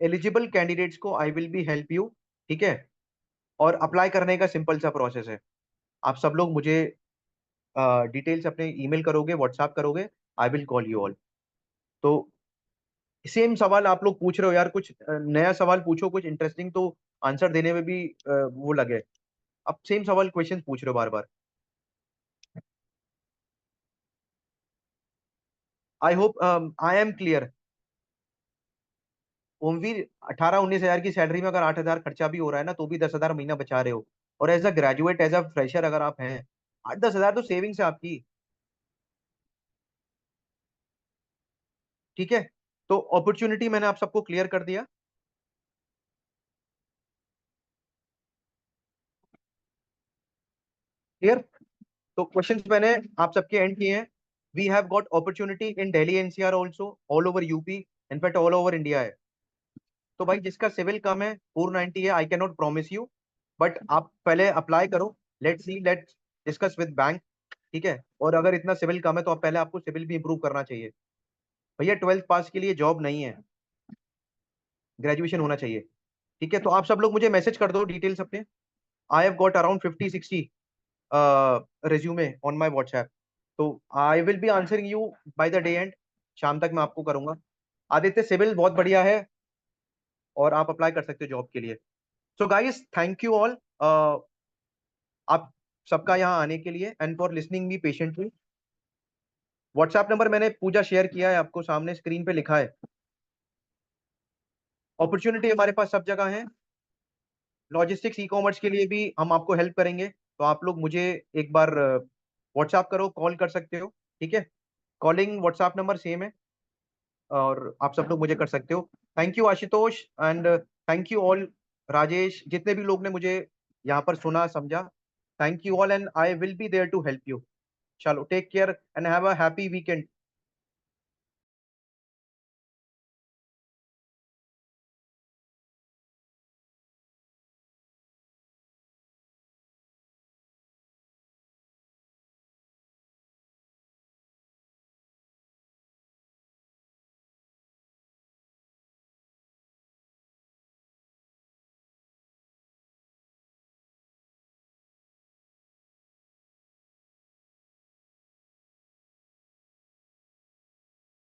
eligible candidates को I will be help you, ठीक है। और अप्लाई करने का सिंपल सा प्रोसेस है, आप सब लोग मुझे डिटेल्स अपने ईमेल करोगे, व्हाट्सएप करोगे, I will call you all. तो सेम सवाल आप लोग पूछ रहे हो यार, कुछ नया सवाल पूछो, कुछ इंटरेस्टिंग, तो आंसर देने में भी वो लगे। अब सेम सवाल क्वेश्चन पूछ रहे हो बार बार। I hope I am clear. Omveer, 18-19 हजार की सैलरी में अगर 8 हजार खर्चा भी हो रहा है ना, तो भी 10 हजार महीना बचा रहे हो, और as a graduate, as a fresher अगर आप हैं, 8-10 हजार तो सेविंग्स है आपकी, ठीक है। तो अपॉर्चुनिटी मैंने आप सबको क्लियर कर दिया, क्लियर। तो क्वेश्चंस मैंने आप सबके एंड किए हैं। We have got opportunity in Delhi NCR also, all over UP, in fact all over India है। तो भाई, जिसका सिविल कम है, 490 है, I can not promise you, but आप पहले अप्लाई करो, let's see, let's discuss with bank, ठीक है। और अगर इतना सिविल कम है, तो आप पहले, आपको सिविल भी इंप्रूव करना चाहिए। भैया, 12th पास के लिए जॉब नहीं है, ग्रेजुएशन होना चाहिए, ठीक है। तो आप सब लोग मुझे मैसेज कर दो डिटेल्स अपने, I have got around 50-60 resume on my WhatsApp, तो I will be answering you by the day end, शाम तक मैं आपको करूंगा। आदित्य, सिविल बहुत बढ़िया है, और आप अप्लाई कर सकते हो जॉब के लिए। So guys, thank you all, आप सबका यहाँ आने के लिए, and for listening me patiently. WhatsApp number मैंने पूजा शेयर किया है, आपको सामने स्क्रीन पे लिखा है। अपॉर्चुनिटी हमारे पास सब जगह है, लॉजिस्टिक्स, ई कॉमर्स के लिए भी हम आपको हेल्प करेंगे, तो आप लोग मुझे एक बार व्हाट्सएप करो, कॉल कर सकते हो, ठीक है। कॉलिंग व्हाट्सएप नंबर सेम है, और आप सब लोग मुझे कर सकते हो। Thank you Ashutosh, and thank you all, Rajesh, जितने भी लोग ने मुझे यहाँ पर सुना समझा, thank you all, and I will be there to help you. चलो, take care and have a happy weekend.